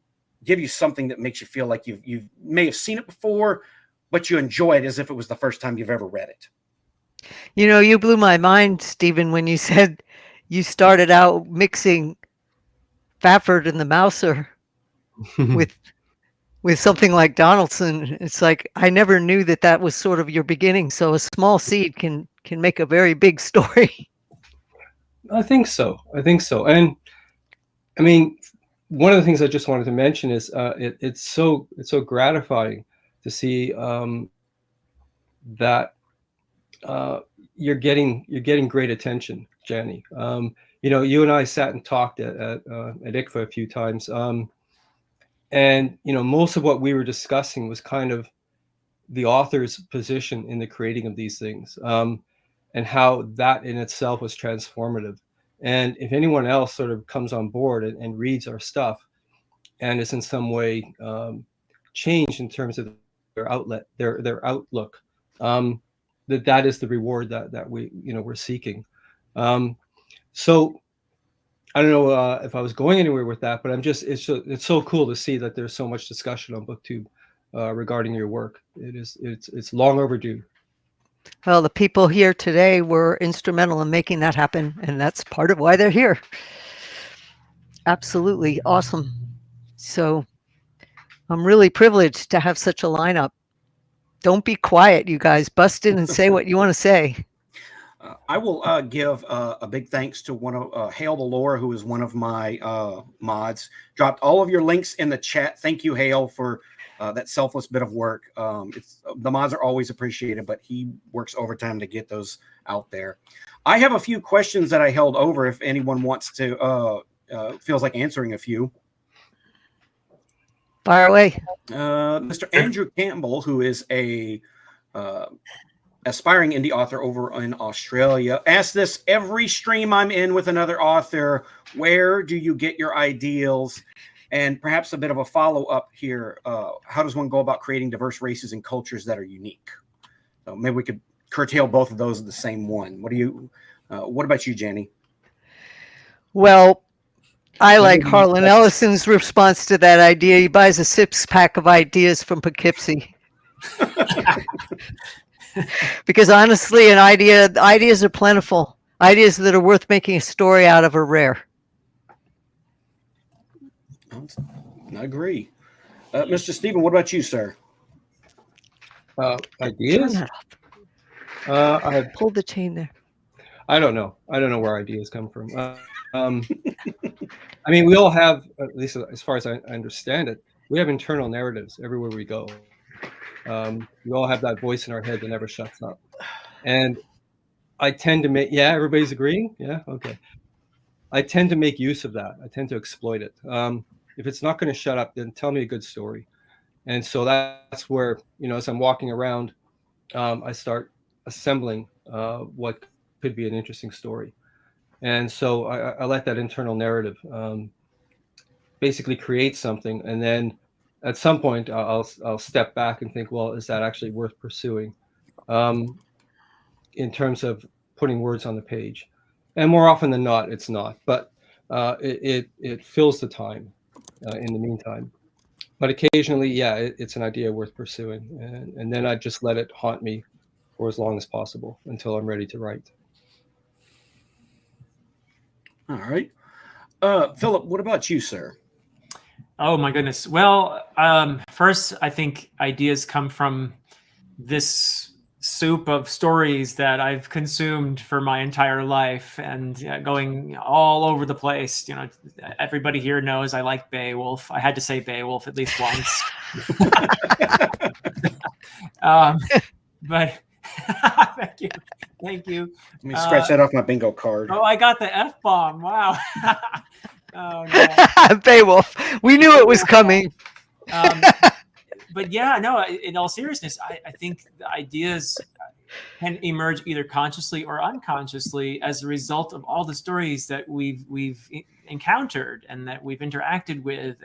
Speaker 1: give you something that makes you feel like you may have seen it before, but you enjoy it as if it was the first time you've ever read it.
Speaker 6: You blew my mind, Stephen, when you said you started out mixing Fafford and the Mouser with something like Donaldson. It's like I never knew that was sort of your beginning. So a small seed can make a very big story.
Speaker 8: I think so. And I mean, one of the things I just wanted to mention is it's so gratifying to see that you're getting great attention, Janny. You and I sat and talked at ICFA a few times, and most of what we were discussing was kind of the author's position in the creating of these things, and how that in itself was transformative. And if anyone else sort of comes on board and reads our stuff and is in some way changed in terms of their outlet, their outlook, that is the reward that we're seeking. So I don't know if I was going anywhere with that, but it's so cool to see that there's so much discussion on BookTube regarding your work. It's long overdue.
Speaker 6: Well, the people here today were instrumental in making that happen, and that's part of why they're here. Absolutely awesome. So I'm really privileged to have such a lineup. Don't be quiet, you guys. Bust in and say what you want to say.
Speaker 1: I will give a big thanks to one of Hale the Lore, who is one of my mods. Dropped all of your links in the chat. Thank you, Hale, for that selfless bit of work. The mods are always appreciated, but he works overtime to get those out there. I have a few questions that I held over if anyone wants to, feels like answering a few.
Speaker 6: Fire away.
Speaker 1: Mr. Andrew Campbell, who is a aspiring indie author over in Australia, asked this every stream I'm in with another author: where do you get your ideals? And perhaps a bit of a follow-up here. How does one go about creating diverse races and cultures that are unique? So maybe we could curtail both of those in the same one. What about you, Janny?
Speaker 6: Well, I like Harlan Ellison's response to that idea. He buys a 6-pack of ideas from Poughkeepsie. Because honestly, ideas are plentiful. Ideas that are worth making a story out of are rare.
Speaker 1: I agree. Mr. Stephen, what about you, sir?
Speaker 8: Ideas?
Speaker 6: Turn that off. I pulled the chain there.
Speaker 8: I don't know where ideas come from. I mean, we all have, at least as far as I understand it, we have internal narratives everywhere we go. We all have that voice in our head that never shuts up. And I tend to make, everybody's agreeing? Yeah, okay. I tend to make use of that. I tend to exploit it. If it's not going to shut up, then tell me a good story. And so that's where, as I'm walking around, I start assembling what could be an interesting story. And so I let that internal narrative basically create something. And then at some point, I'll step back and think, well, is that actually worth pursuing in terms of putting words on the page? And more often than not, it's not. But it fills the time in the meantime. But occasionally, yeah, it's an idea worth pursuing, and then I just let it haunt me for as long as possible until I'm ready to write.
Speaker 1: All right. Philip, what about you, sir?
Speaker 7: Oh my goodness. Well, first, I think ideas come from this soup of stories that I've consumed for my entire life, and going all over the place. You know, everybody here knows I like Beowulf. I had to say Beowulf at least once. But thank you.
Speaker 1: Let me scratch that off my bingo card.
Speaker 7: Oh, I got the F-bomb. Wow. Oh, no.
Speaker 6: Beowulf. We knew it was coming.
Speaker 7: But yeah, no, in all seriousness, I think the ideas can emerge either consciously or unconsciously as a result of all the stories that we've encountered and that we've interacted with.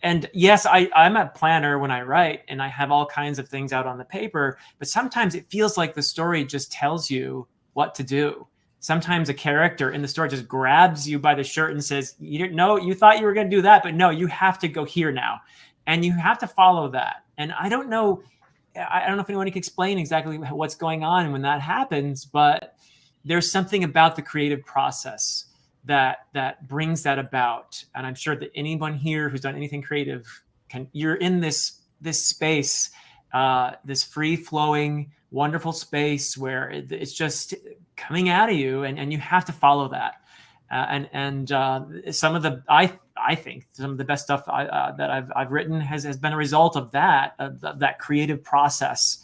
Speaker 7: And yes, I'm a planner when I write, and I have all kinds of things out on the paper, but sometimes it feels like the story just tells you what to do. Sometimes a character in the story just grabs you by the shirt and says, you didn't know, you thought you were going to do that, but no, you have to go here now. And you have to follow that. And I don't know if anyone can explain exactly what's going on when that happens, but there's something about the creative process that brings that about. And I'm sure that anyone here who's done anything creative you're in this space, this free flowing, wonderful space where it's just coming out of you, and you have to follow that. Some of the I think some of the best stuff that I've written has been a result of that creative process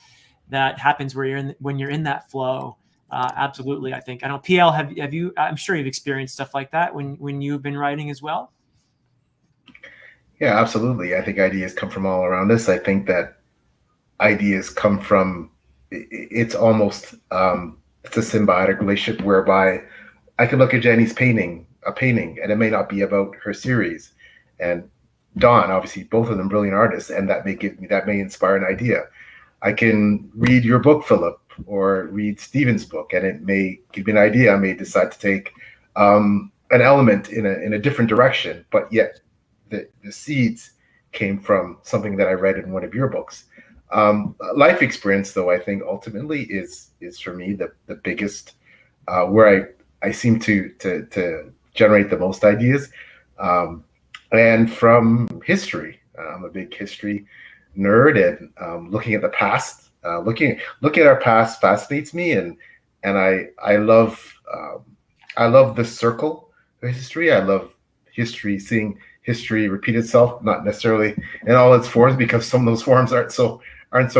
Speaker 7: that happens when you're in that flow. Absolutely, I think. I don't. PL, have you? I'm sure you've experienced stuff like that when you've been writing as well.
Speaker 5: Yeah, absolutely. I think ideas come from all around us. I think that ideas come from. It's almost it's a symbiotic relationship whereby I could look at Jenny's painting, and it may not be about her series. And Dawn, obviously, both of them brilliant artists, and that may inspire an idea. I can read your book, Philip, or read Stephen's book, and it may give me an idea. I may decide to take an element in a different direction, but yet the seeds came from something that I read in one of your books. Life experience, though, I think ultimately is for me the biggest where I seem to generate the most ideas, and from history. I'm a big history nerd, and looking at the past, looking at our past fascinates me, and I love the circle of history. I love history, seeing history repeat itself, not necessarily in all its forms, because some of those forms aren't so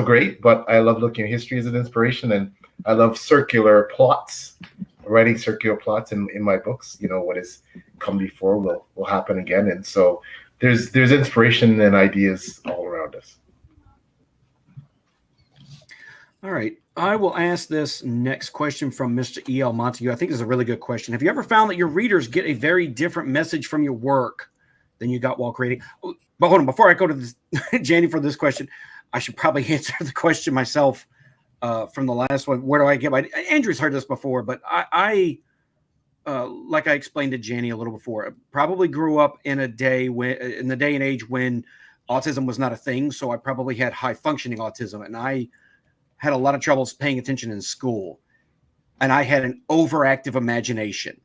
Speaker 5: great. But I love looking at history as an inspiration, and I love circular plots. Writing circular plots in my books. You know, what has come before will happen again, and so there's inspiration and ideas all around us.
Speaker 1: All right, I will ask this next question from Mr. E.L. Montague. I think this is a really good question. Have you ever found that your readers get a very different message from your work than you got while creating? But hold on, before I go to this, Janny, for this question, I should probably answer the question myself. From the last one, where do I get my? Andrew's heard this before, but I like I explained to Janny a little before, I probably grew up in the day and age when autism was not a thing. So I probably had high functioning autism, and I had a lot of troubles paying attention in school. And I had an overactive imagination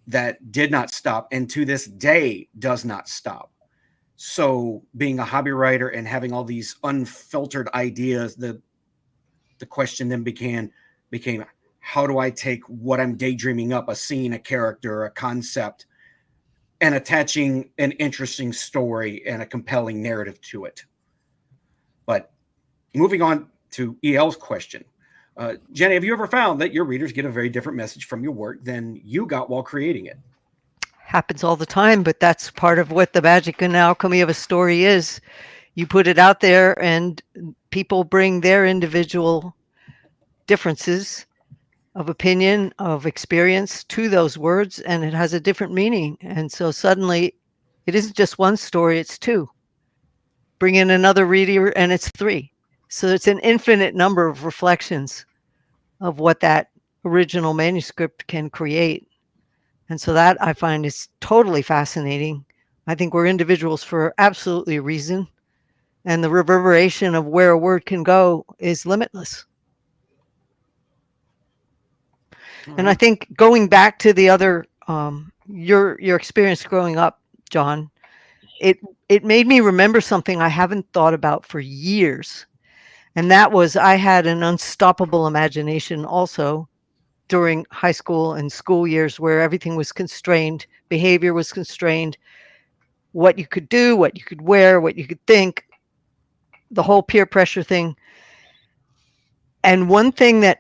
Speaker 1: that did not stop, and to this day does not stop. So being a hobby writer and having all these unfiltered ideas, the question then became how do I take what I'm daydreaming up, a scene, a character, a concept, and attaching an interesting story and a compelling narrative to it. But moving on to EL's question, Jenny, have you ever found that your readers get a very different message from your work than you got while creating it?
Speaker 6: Happens all the time, but that's part of what the magic and alchemy of a story is. You put it out there, and people bring their individual differences of opinion, of experience to those words, and it has a different meaning. And so suddenly it isn't just one story, it's two. Bring in another reader and it's three. So it's an infinite number of reflections of what that original manuscript can create. And so that I find is totally fascinating. I think we're individuals for absolutely a reason. And the reverberation of where a word can go is limitless. And I think going back to the other, your experience growing up, John, it made me remember something I haven't thought about for years. And that was I had an unstoppable imagination also during high school and school years where everything was constrained, behavior was constrained, what you could do, what you could wear, what you could think, the whole peer pressure thing. And one thing that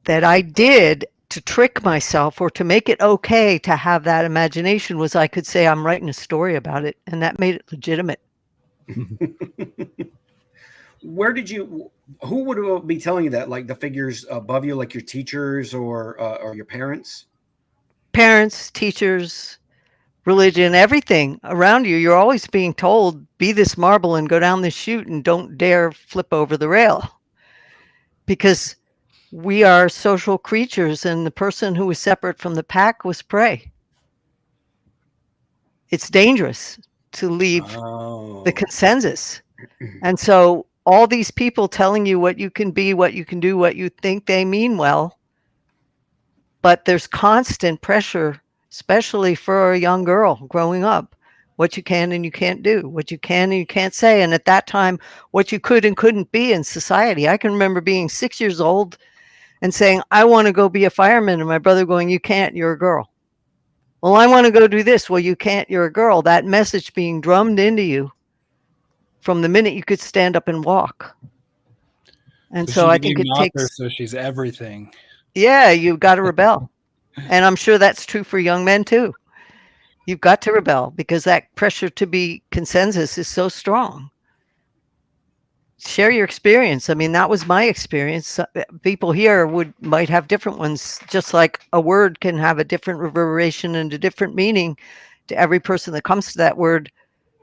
Speaker 6: I did to trick myself or to make it okay to have that imagination was I could say I'm writing a story about it, and that made it legitimate.
Speaker 1: Where did you? Who would be telling you that? Like the figures above you, like your teachers or your parents?
Speaker 6: Parents, teachers, religion, everything around you. You're always being told, be this marble and go down this chute and don't dare flip over the rail. Because we are social creatures, and the person who was separate from the pack was prey. It's dangerous to leave the consensus. And so all these people telling you what you can be, what you can do, what you think they mean well, but there's constant pressure, especially for a young girl growing up, what you can and you can't do, what you can and you can't say. And at that time, what you could and couldn't be in society. I can remember being 6 years old and saying, I want to go be a fireman. And my brother going, you can't, you're a girl. Well, I want to go do this. Well, you can't, you're a girl. That message being drummed into you from the minute you could stand up and walk. And so I think it takes,
Speaker 10: so she's everything.
Speaker 6: Yeah, you've got to rebel. And I'm sure that's true for young men too. You've got to rebel because that pressure to be consensus is so strong. Share your experience. I mean, that was my experience. People here might have different ones, just like a word can have a different reverberation and a different meaning to every person that comes to that word.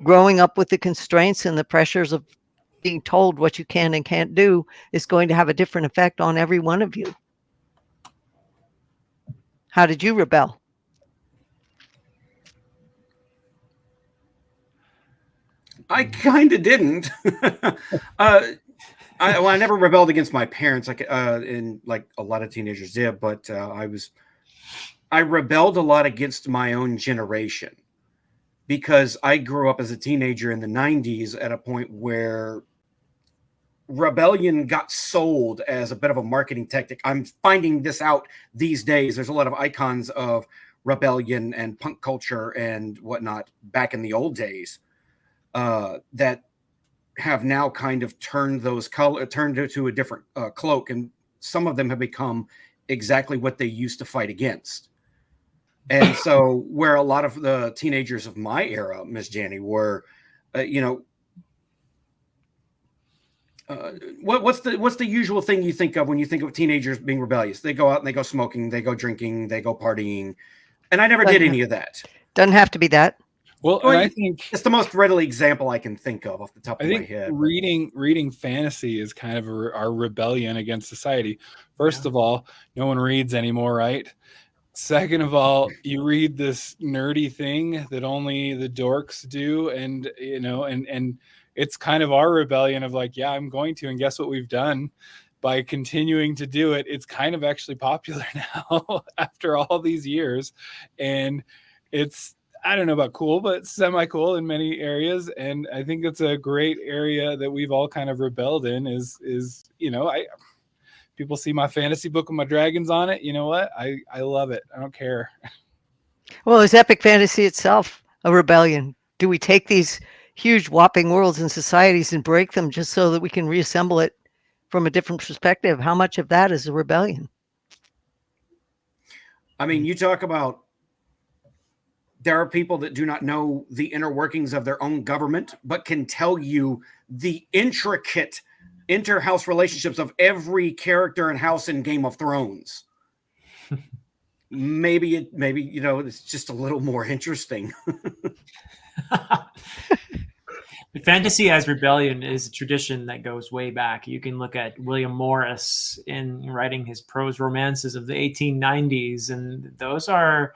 Speaker 6: Growing up with the constraints and the pressures of being told what you can and can't do is going to have a different effect on every one of you. How did you rebel?
Speaker 1: I kind of didn't. I never rebelled against my parents, like and like a lot of teenagers did, but I rebelled a lot against my own generation because I grew up as a teenager in the 90s at a point where rebellion got sold as a bit of a marketing tactic. I'm finding this out these days. There's a lot of icons of rebellion and punk culture and whatnot back in the old days that have now kind of turned to a different cloak, and some of them have become exactly what they used to fight against. And so where a lot of the teenagers of my era, Miss Janny, were, what's the usual thing you think of when you think of teenagers being rebellious? They go out and they go smoking, they go drinking, they go partying, and I never did any of that.
Speaker 6: Doesn't have to be that.
Speaker 10: Well, and I think
Speaker 1: it's the most readily example I can think of off the top of my head.
Speaker 10: Reading fantasy is kind of our rebellion against society. First of all, no one reads anymore, right? Second of all, you read this nerdy thing that only the dorks do, and and it's kind of our rebellion of like, yeah, I'm going to, and guess what we've done by continuing to do it? It's kind of actually popular now after all these years, and it's, I don't know about cool, but semi-cool in many areas. And I think it's a great area that we've all kind of rebelled in is people see my fantasy book with my dragons on it. You know what? I love it. I don't care.
Speaker 6: Well, is epic fantasy itself a rebellion? Do we take these huge whopping worlds and societies and break them just so that we can reassemble it from a different perspective? How much of that is a rebellion?
Speaker 1: I mean, you talk about, there are people that do not know the inner workings of their own government, but can tell you the intricate inter-house relationships of every character and house in Game of Thrones. maybe it's just a little more interesting.
Speaker 7: Fantasy as rebellion is a tradition that goes way back. You can look at William Morris in writing his prose romances of the 1890s, and those are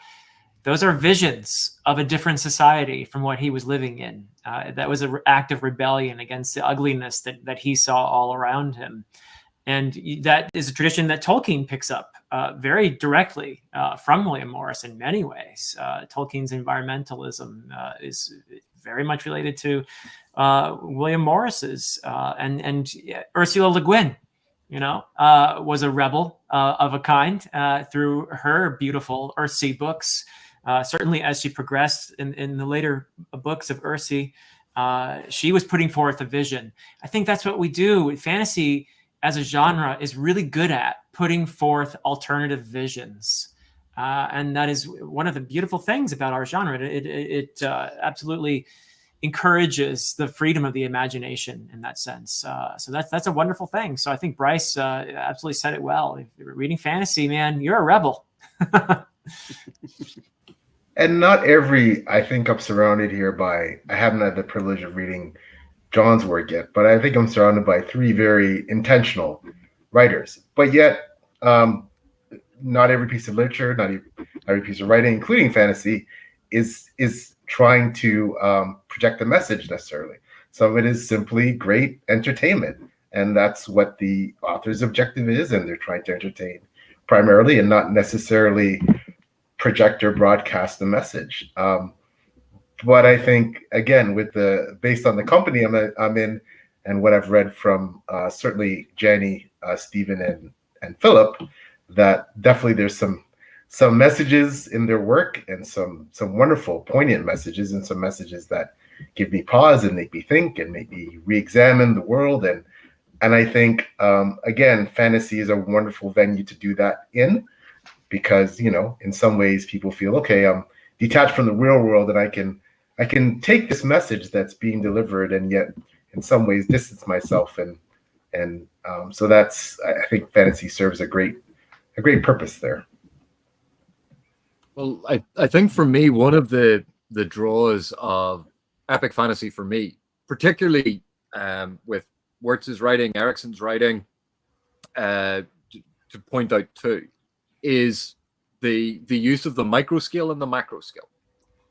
Speaker 7: those are visions of a different society from what he was living in. That was an act of rebellion against the ugliness that he saw all around him. And that is a tradition that Tolkien picks up very directly from William Morris in many ways. Tolkien's environmentalism is very much related to William Morris's, and Ursula Le Guin, was a rebel of a kind through her beautiful Earthsea books. Certainly as she progressed in the later books of Earthsea, she was putting forth a vision. I think that's what we do. Fantasy as a genre is really good at putting forth alternative visions. And that is one of the beautiful things about our genre. It absolutely encourages the freedom of the imagination in that sense. So that's a wonderful thing. So I think Bryce absolutely said it well. If you're reading fantasy, man, you're a rebel.
Speaker 5: And I think I'm surrounded here by, I haven't had the privilege of reading John's work yet, but I think I'm surrounded by 3 very intentional writers. But yet, not every piece of literature, not every piece of writing, including fantasy, is trying to project a message necessarily. Some of it is simply great entertainment, and that's what the author's objective is, and they're trying to entertain primarily and not necessarily project or broadcast the message. But I think, again, based on the company I'm in and what I've read from certainly Janny, Stephen, and Philip, that definitely there's some messages in their work, and some wonderful, poignant messages, and some messages that give me pause and make me think and make me re-examine the world. And I think, again, fantasy is a wonderful venue to do that in, because, in some ways people feel, okay, I'm detached from the real world, and I can take this message that's being delivered, and yet in some ways distance myself. And so I think fantasy serves a great purpose there.
Speaker 3: Well, I think for me, one of the draws of epic fantasy for me, particularly with Wurtz's writing, Erickson's writing, to point out too, is the use of the micro scale and the macro scale.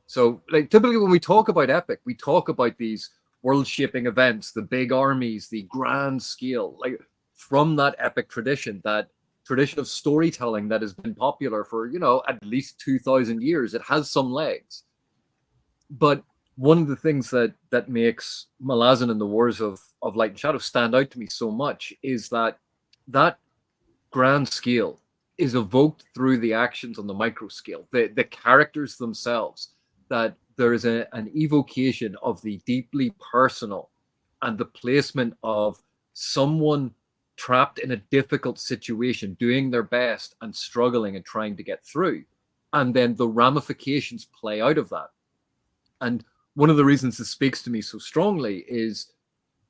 Speaker 3: So, like, typically when we talk about epic, we talk about these world-shaping events, the big armies, the grand scale, like from that epic tradition, that tradition of storytelling that has been popular for, at least 2,000 years. It has some legs. But one of the things that makes Malazan and the Wars of Light and Shadow stand out to me so much is that grand scale is evoked through the actions on the micro scale, the characters themselves, that there is an evocation of the deeply personal and the placement of someone trapped in a difficult situation, doing their best and struggling and trying to get through. And then the ramifications play out of that. And one of the reasons this speaks to me so strongly is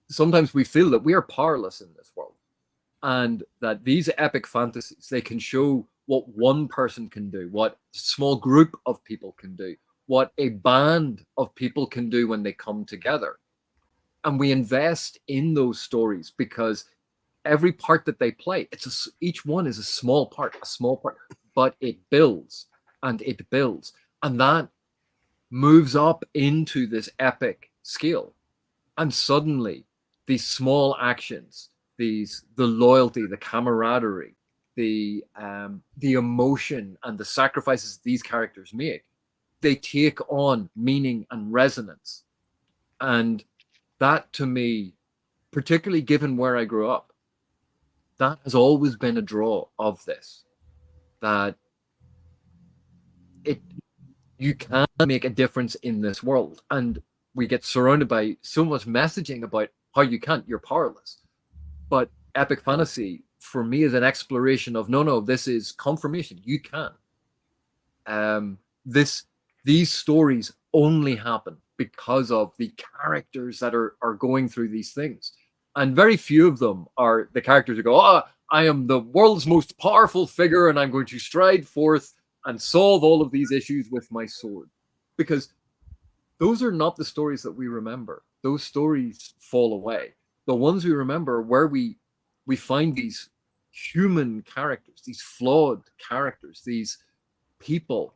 Speaker 3: sometimes we feel that we are powerless in this world, and that these epic fantasies, they can show what one person can do, what a small group of people can do, what a band of people can do when they come together. And we invest in those stories because every part that they play, each one is a small part, but it builds and it builds. And that moves up into this epic scale. And suddenly these small actions, the loyalty, the camaraderie, the emotion and the sacrifices these characters make, they take on meaning and resonance. And that, to me, particularly given where I grew up, that has always been a draw of this, that you can make a difference in this world. And we get surrounded by so much messaging about how you can't, you're powerless. But epic fantasy, for me, is an exploration of, no, this is confirmation. You can. These stories only happen because of the characters that are going through these things. And very few of them are the characters who go, I am the world's most powerful figure and I'm going to stride forth and solve all of these issues with my sword. Because those are not the stories that we remember. Those stories fall away. The ones we remember where we find these human characters, these flawed characters, these people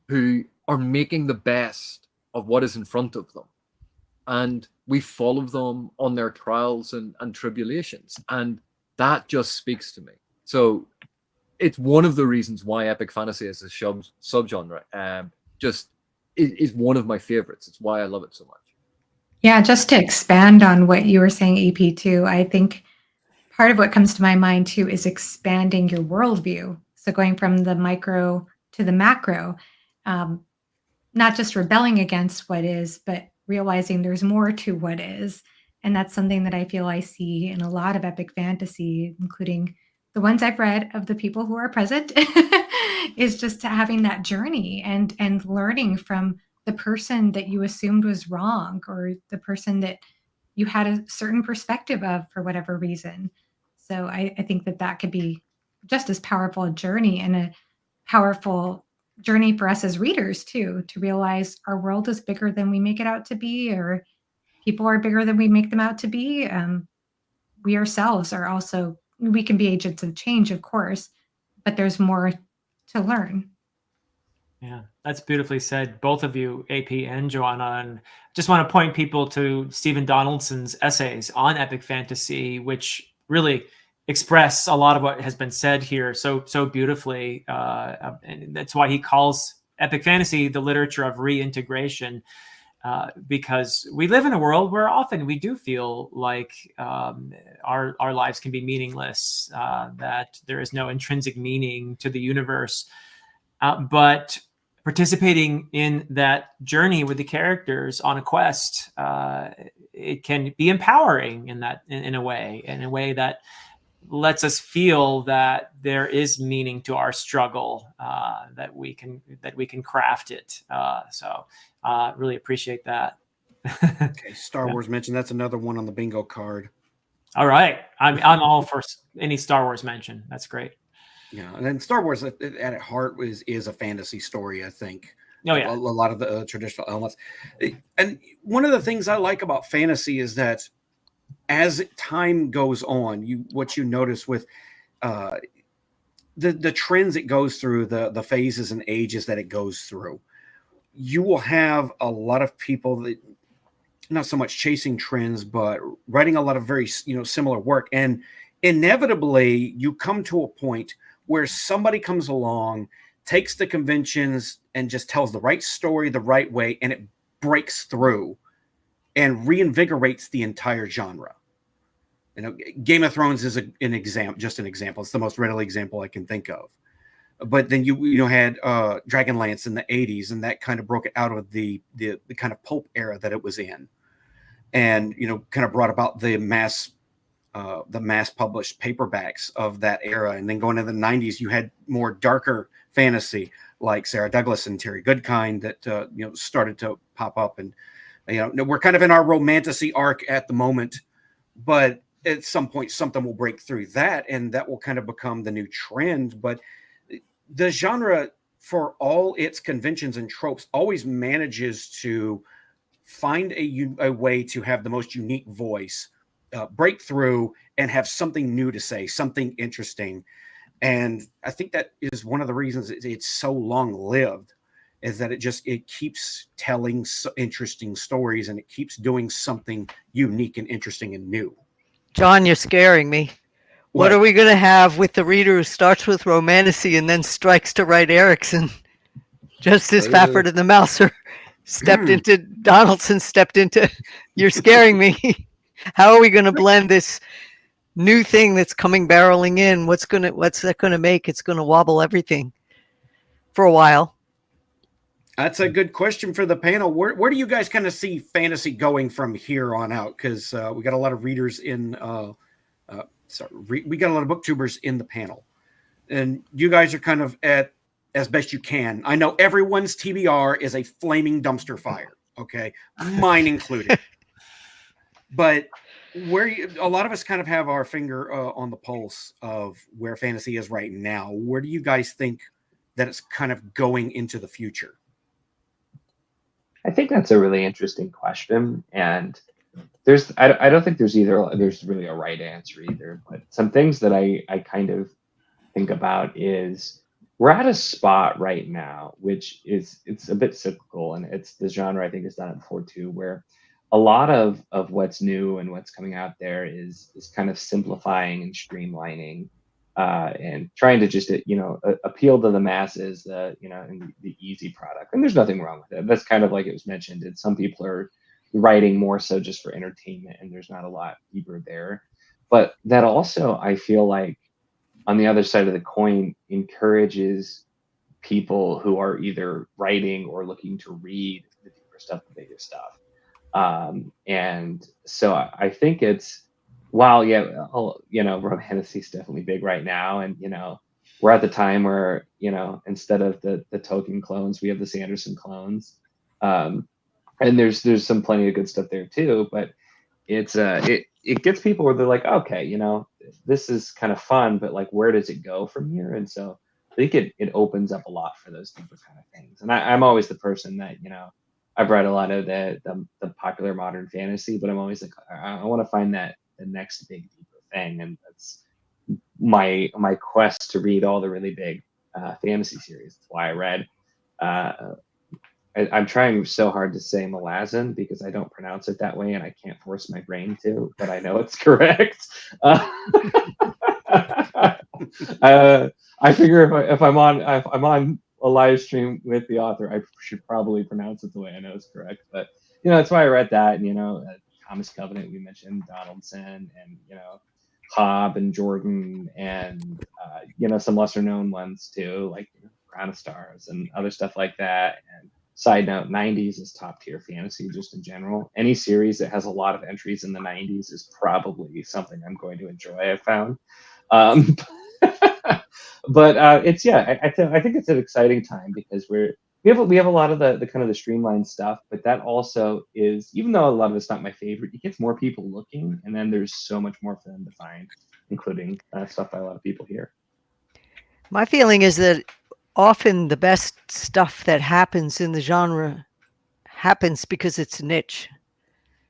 Speaker 3: who are making the best of what is in front of them. And we follow them on their trials and tribulations. And that just speaks to me. So it's one of the reasons why epic fantasy as a subgenre just is one of my favorites. It's why I love it so much.
Speaker 2: Yeah, just to expand on what you were saying, AP, too, I think part of what comes to my mind, too, is expanding your worldview. So going from the micro to the macro, um, not just rebelling against what is, but realizing there's more to what is. And that's something that I feel I see in a lot of epic fantasy, including the ones I've read of the people who are present, is just having that journey and learning from the person that you assumed was wrong, or the person that you had a certain perspective of for whatever reason. So I think that that could be just as powerful a journey, and a powerful journey for us as readers too, to realize our world is bigger than we make it out to be, or people are bigger than we make them out to be. We ourselves are also, we can be agents of change, of course, but there's more to learn.
Speaker 7: Yeah, that's beautifully said, both of you, AP and Joanna. And just want to point people to Stephen Donaldson's essays on epic fantasy, which really express a lot of what has been said here so beautifully. And that's why he calls epic fantasy the literature of reintegration, because we live in a world where often we do feel like our lives can be meaningless, that there is no intrinsic meaning to the universe. But participating in that journey with the characters on a quest, it can be empowering in a way that lets us feel that there is meaning to our struggle, that we can craft it. So really appreciate that.
Speaker 1: Okay, Star Wars mentioned, that's another one on the bingo card.
Speaker 7: All right, I'm all for any Star Wars mention. That's great.
Speaker 1: Yeah, and then Star Wars at heart is a fantasy story, I think.
Speaker 7: Oh yeah,
Speaker 1: a lot of the traditional elements. And one of the things I like about fantasy is that as time goes on, what you notice with the trends it goes through, the phases and ages that it goes through, you will have a lot of people that not so much chasing trends, but writing a lot of very similar work, and inevitably you come to a point where somebody comes along, takes the conventions, and just tells the right story the right way, and it breaks through and reinvigorates the entire genre. Game of Thrones is an example. It's the most readily example I can think of. But then you had Dragonlance in the 80s, and that kind of broke it out of the kind of pulp era that it was in, and kind of brought about the mass published paperbacks of that era. And then going into the 90s, you had more darker fantasy like Sarah Douglas and Terry Goodkind that started to pop up. And we're kind of in our romantasy arc at the moment, but at some point something will break through that, and that will kind of become the new trend. But the genre, for all its conventions and tropes, always manages to find a way to have the most unique voice, break through, and have something new to say, something interesting. And I think that is one of the reasons it's so long lived, is that it keeps telling interesting stories, and it keeps doing something unique and interesting and new.
Speaker 6: John, you're scaring me. What are we going to have with the reader who starts with romantasy and then strikes to write Erickson? Just as Fafford and the Mouser stepped into, Donaldson stepped into, you're scaring me. How are we going to blend this new thing that's coming barreling in? What's that going to make? It's going to wobble everything for a while.
Speaker 2: That's
Speaker 1: a good question for the panel. Where do you guys kind of see fantasy going from here on out? Because we got a lot of readers in, we got a lot of booktubers in the panel, and you guys are kind of at as best you can. I know everyone's TBR is a flaming dumpster fire. Okay, mine included. But a lot of us kind of have our finger on the pulse of where fantasy is right now. Where do you guys think that it's kind of going into the future?
Speaker 9: I think that's a really interesting question, and I don't think there's really a right answer either. But some things that I kind of think about is we're at a spot right now, which is it's a bit cyclical, and it's the genre I think has done it before too, where a lot of what's new and what's coming out there is kind of simplifying and streamlining, and trying to just appeal to the masses, and the easy product. And there's nothing wrong with it. That's kind of like it was mentioned. It's some people are writing more so just for entertainment, and there's not a lot deeper there. But that also, I feel like, on the other side of the coin, encourages people who are either writing or looking to read the deeper stuff, the bigger stuff. And so I think it's, while romantic is definitely big right now, and we're at the time where instead of the Tolkien clones, we have the Sanderson clones, and there's some plenty of good stuff there too. But it gets people where they're like, okay, this is kind of fun, but like, where does it go from here? And so I think it opens up a lot for those deeper kind of things. And I'm always the person that, I've read a lot of the popular modern fantasy, but I'm always like, I want to find the next big deeper thing. And that's my quest to read all the really big fantasy series. That's why I read I'm trying so hard to say Malazan because I don't pronounce it that way, and I can't force my brain to, but I know it's correct. I figure if I'm on a live stream with the author, I should probably pronounce it the way I know it's correct. But that's why I read that. And Thomas Covenant, we mentioned Donaldson, and Hobb and Jordan, and some lesser known ones too, like Crown of Stars and other stuff like that. And side note, 90s is top tier fantasy just in general. Any series that has a lot of entries in the 90s is probably something I'm going to enjoy, I've found. But I think it's an exciting time because we have a lot of the kind of the streamlined stuff, but that also is, even though a lot of it's not my favorite, it gets more people looking, and then there's so much more for them to find, including stuff by a lot of people here.
Speaker 6: My feeling is that often the best stuff that happens in the genre happens because it's niche.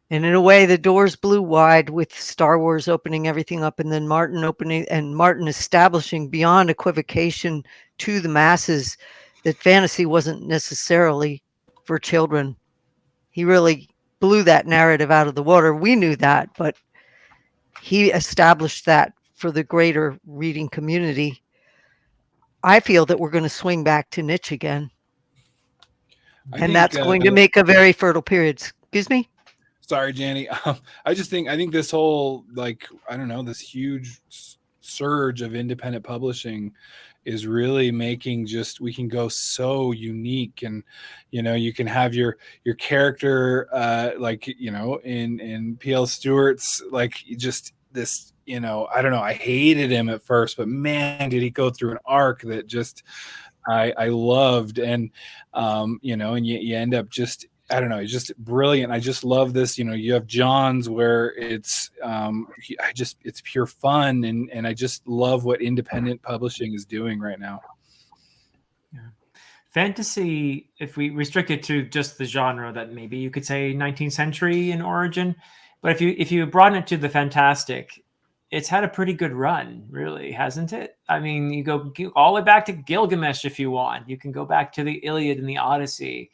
Speaker 6: And in a way, the doors blew wide with Star Wars opening everything up, and then Martin establishing beyond equivocation to the masses that fantasy wasn't necessarily for children. He really blew that narrative out of the water. We knew that, but he established that for the greater reading community. I feel that we're going to swing back to niche again. And that's going to make a very fertile period. Excuse me?
Speaker 10: Sorry, Janny. I think this whole, this huge surge of independent publishing is really making we can go so unique, and you can have your character in P.L. Stewart's just this, I don't know, I hated him at first, but man, did he go through an arc that just I loved, and and you end up just, I don't know, it's just brilliant. I just love this. You have John's where it's it's pure fun, and I just love what independent publishing is doing right now.
Speaker 7: Yeah. Fantasy, if we restrict it to just the genre, that maybe you could say 19th century in origin, but if you broaden it to the fantastic, it's had a pretty good run, really, hasn't it? I mean, you go all the way back to Gilgamesh if you want. You can go back to the Iliad and the Odyssey.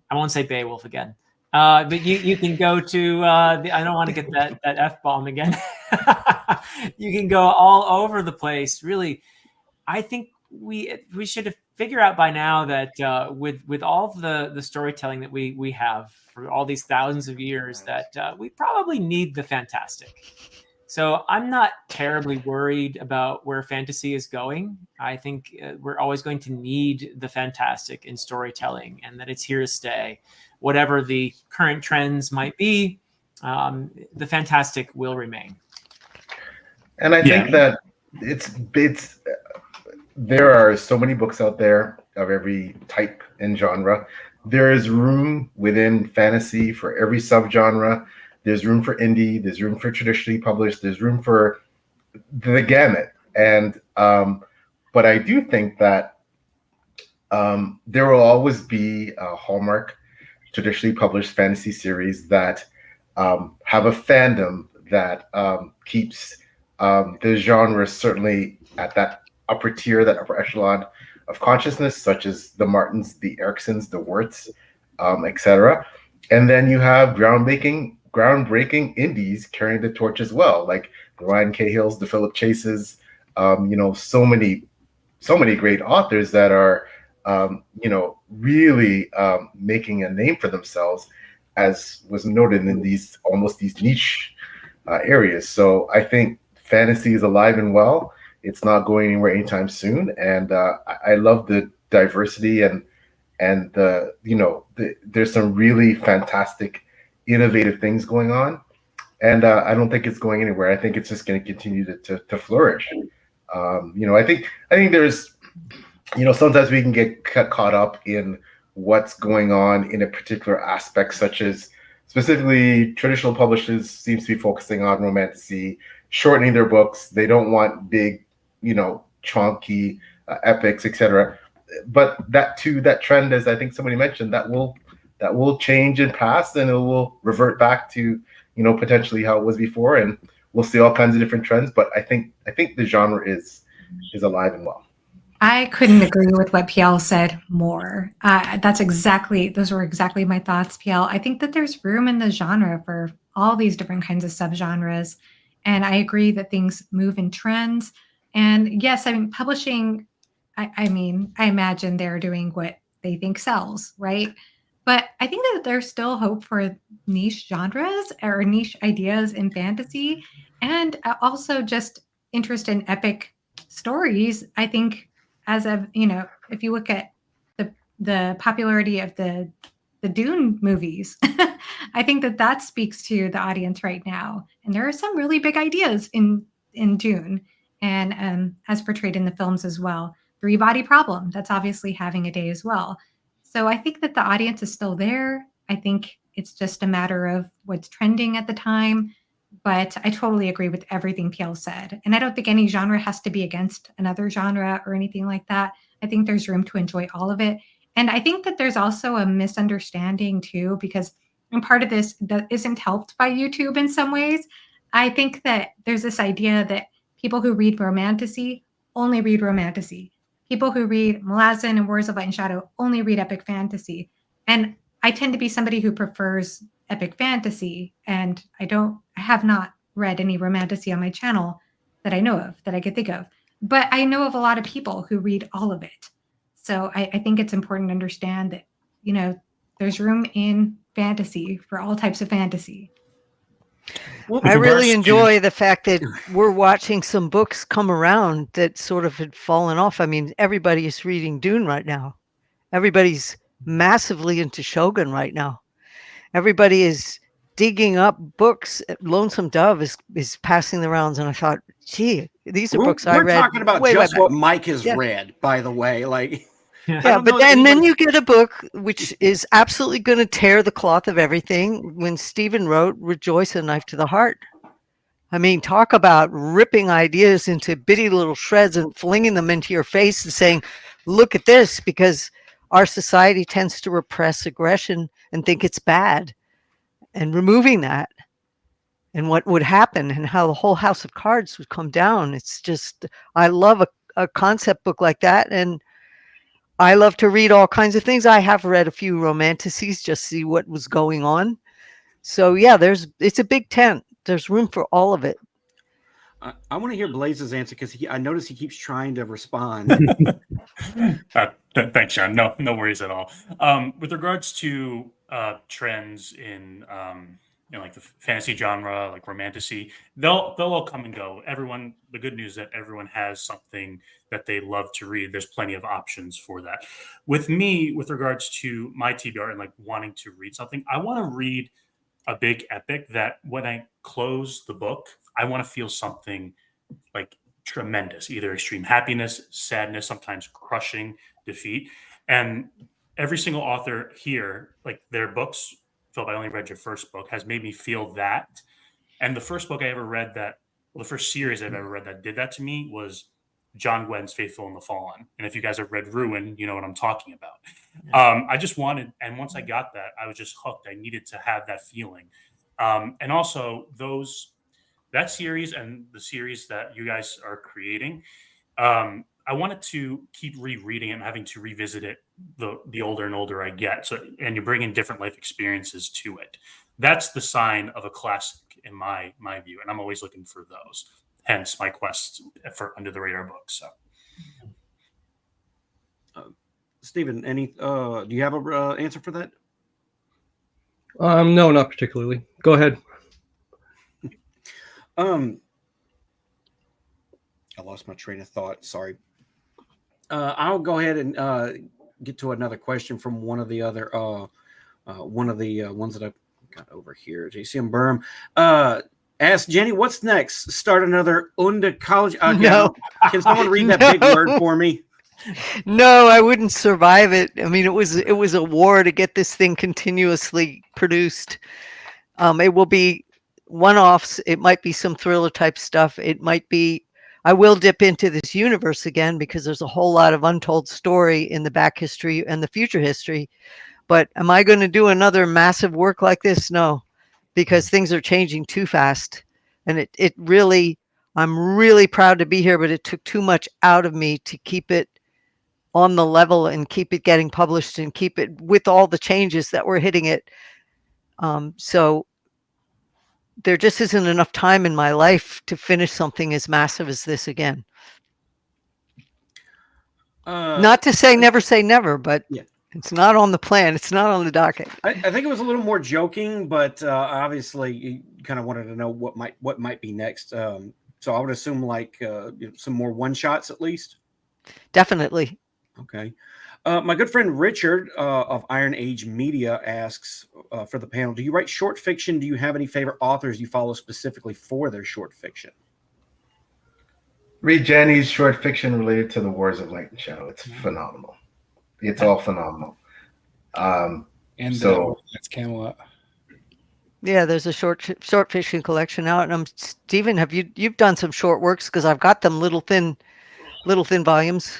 Speaker 7: I won't say Beowulf again, but you can go to I don't want to get that F-bomb again. You can go all over the place. Really, I think we should have figured out by now that with all of the storytelling that we have for all these thousands of years, that we probably need the fantastic. So I'm not terribly worried about where fantasy is going. I think we're always going to need the fantastic in storytelling, and that it's here to stay. Whatever the current trends might be, the fantastic will remain.
Speaker 5: And I think that it's there are so many books out there of every type and genre. There is room within fantasy for every subgenre. There's room for indie. There's room for traditionally published. There's room for the gamut. And but I do think that there will always be a hallmark traditionally published fantasy series that have a fandom that keeps the genre certainly at that upper tier, that upper echelon consciousness, such as the Martins, the Ericksons, the WURTS, etc. And then you have groundbreaking indies carrying the torch as well, like the Ryan Cahills, the Philip Chases, so many great authors that are, really making a name for themselves, as was noted in these niche areas. So I think fantasy is alive and well. It's not going anywhere anytime soon, and I love the diversity and there's some really fantastic, innovative things going on, and I don't think it's going anywhere. I think it's just going to continue to flourish. I think there's, sometimes we can get caught up in what's going on in a particular aspect, such as specifically traditional publishers seems to be focusing on romantasy, shortening their books. They don't want big, chunky epics, etc. But that trend, as I think somebody mentioned, that will change and pass, and it will revert back to, potentially how it was before, and we'll see all kinds of different trends. But I think the genre is alive and well.
Speaker 2: I couldn't agree with what PL said more. Those were exactly my thoughts, PL. I think that there's room in the genre for all these different kinds of subgenres. And I agree that things move in trends. And yes, I mean, publishing, I imagine they're doing what they think sells, right? But I think that there's still hope for niche genres or niche ideas in fantasy, and also just interest in epic stories. I think, as of, if you look at the popularity of the Dune movies, I think that speaks to the audience right now. And there are some really big ideas in Dune, and as portrayed in the films as well. Three-body problem, that's obviously having a day as well. So I think that the audience is still there. I think it's just a matter of what's trending at the time. But I totally agree with everything PL said. And I don't think any genre has to be against another genre or anything like that. I think there's room to enjoy all of it. And I think that there's also a misunderstanding too, because part of this that isn't helped by YouTube in some ways. I think that there's this idea that people who read romantasy only read romantasy. People who read Malazan and Wars of Light and Shadow only read epic fantasy. And I tend to be somebody who prefers epic fantasy, and I have not read any romantasy on my channel that I know of, that I could think of. But I know of a lot of people who read all of it. So I think it's important to understand that, there's room in fantasy for all types of fantasy.
Speaker 1: Well,
Speaker 6: I really
Speaker 4: regards to-
Speaker 6: enjoy the fact that we're watching some books come around that sort of had fallen off. I mean, everybody is reading Dune right now. Everybody's massively into Shogun right now. Everybody is digging up books. Lonesome Dove is passing the rounds, and I thought, gee, these are books I read.
Speaker 1: We're talking about
Speaker 6: way
Speaker 1: just
Speaker 6: back.
Speaker 1: what Mike has
Speaker 6: Yeah.
Speaker 1: read, by the way. Like,
Speaker 6: Yeah, but then you get a book which is absolutely going to tear the cloth of everything. When Stephen wrote Rejoice, a Knife to the Heart. I mean, talk about ripping ideas into bitty little shreds and flinging them into your face and saying, look at this, because our society tends to repress aggression and think it's bad, and removing that and what would happen and how the whole house of cards would come down. It's just, I love a concept book like that. And I love to read all kinds of things. I have read a few romantasies just to see what was going on. So yeah, it's a big tent. There's room for all of it.
Speaker 1: I want to hear Blaze's answer, because I notice he keeps trying to respond.
Speaker 4: Thanks, John. No worries at all. With regards to trends in like the fantasy genre, like romantasy, they'll all come and go. The good news is that everyone has something that they love to read. There's plenty of options for that. With me, with regards to my TBR and like wanting to read something, I want to read a big epic that when I close the book, I want to feel something like tremendous, either extreme happiness, sadness, sometimes crushing defeat. And every single author here, like their books, Philip, I only read your first book, has made me feel that. And the first book I ever read the first series I've ever read that did that to me was John Gwen's Faithful and the Fallen. And if you guys have read Ruin, you know what I'm talking about. I just wanted, and once I got that, I was just hooked. I needed to have that feeling. And also that series and the series that you guys are creating, I wanted to keep rereading it and having to revisit it the older and older I get. So, and you're bringing different life experiences to it. That's the sign of a classic in my view, and I'm always looking for those. Hence my quest for Under the Radar books. So,
Speaker 1: Stephen, any do you have a answer for that?
Speaker 8: No, not particularly. Go ahead.
Speaker 1: I lost my train of thought. Sorry. I'll go ahead and get to another question from one of the other ones that I've got over here. JCM Burm. Ask Jenny, what's next? Start another Unda college.
Speaker 6: No.
Speaker 1: Can someone read that big
Speaker 6: No.
Speaker 1: word for me?
Speaker 6: No, I wouldn't survive it. I mean, it was a war to get this thing continuously produced. It will be one-offs. It might be some thriller type stuff. It might be. I will dip into this universe again because there's a whole lot of untold story in the back history and the future history. But am I going to do another massive work like this? No, because things are changing too fast, and it really. I'm really proud to be here, but it took too much out of me to keep it on the level and keep it getting published and keep it with all the changes that were hitting it. So there just isn't enough time in my life to finish something as massive as this again. Not to say never, but
Speaker 1: yeah.
Speaker 6: It's not on the plan. It's not on the docket.
Speaker 1: I think it was a little more joking, but obviously you kind of wanted to know what might be next. So I would assume like some more one shots at least.
Speaker 6: Definitely.
Speaker 1: Okay. My good friend Richard of Iron Age Media asks for the panel, do you write short fiction? Do you have any favorite authors you follow specifically for their short fiction?
Speaker 5: Read Janny's short fiction related to the Wars of Light and Shadow. It's phenomenal. It's all phenomenal.
Speaker 10: And so that's Camelot.
Speaker 6: Yeah, there's a short fiction collection out. And Stephen, you've done some short works because I've got them little thin volumes.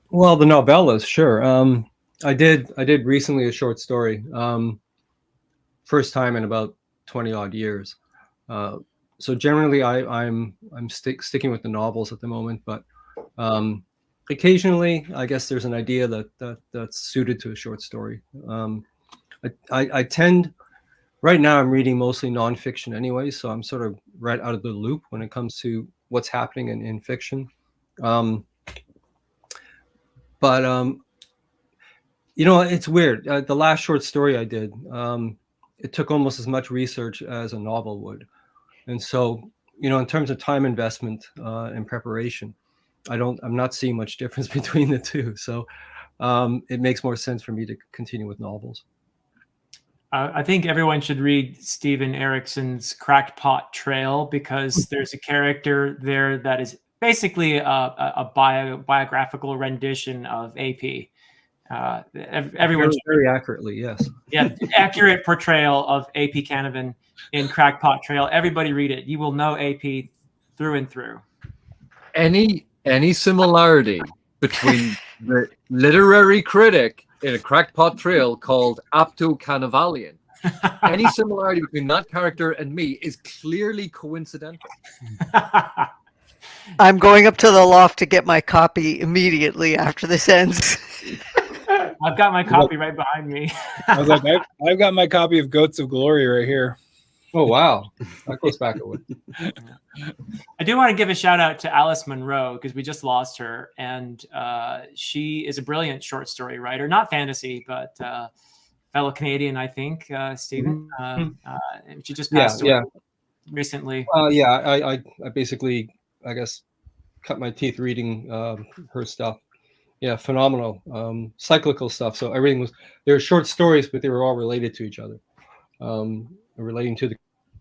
Speaker 8: Well, the novellas, sure. I did recently a short story. First time in about 20 odd years. So generally I'm sticking with the novels at the moment, but occasionally I guess there's an idea that's suited to a short story. I tend, right now I'm reading mostly nonfiction anyway, so I'm sort of right out of the loop when it comes to what's happening in fiction. But you know, it's weird. The last short story I did, it took almost as much research as a novel would. And so, you know, in terms of time investment and preparation, I'm not seeing much difference between the two. So it makes more sense for me to continue with novels.
Speaker 7: I think everyone should read Steven Erikson's Cracked Pot Trail, because there's a character there that is basically a biographical rendition of AP. Everyone
Speaker 8: very accurately, yes.
Speaker 7: Yeah, accurate portrayal of AP Canavan in Cracked Pot Trail. Everybody read it. You will know AP through and through.
Speaker 3: Any similarity between the literary critic in a Cracked Pot Trail called Apto Canavalian, any similarity between that character and me is clearly coincidental.
Speaker 6: I'm going up to the loft to get my copy immediately after this ends.
Speaker 7: I've got my copy right behind me.
Speaker 10: I was like, I've got my copy of Goats of Glory right here.
Speaker 8: Oh, wow. That goes back a way.
Speaker 7: I do want to give a shout out to Alice Munro, because we just lost her. And she is a brilliant short story writer, not fantasy, but fellow Canadian, I think, Stephen. She just passed away recently.
Speaker 8: I basically, I guess, cut my teeth reading her stuff. Yeah, phenomenal. Cyclical stuff. So everything was, they were short stories, but they were all related to each other. Relating to the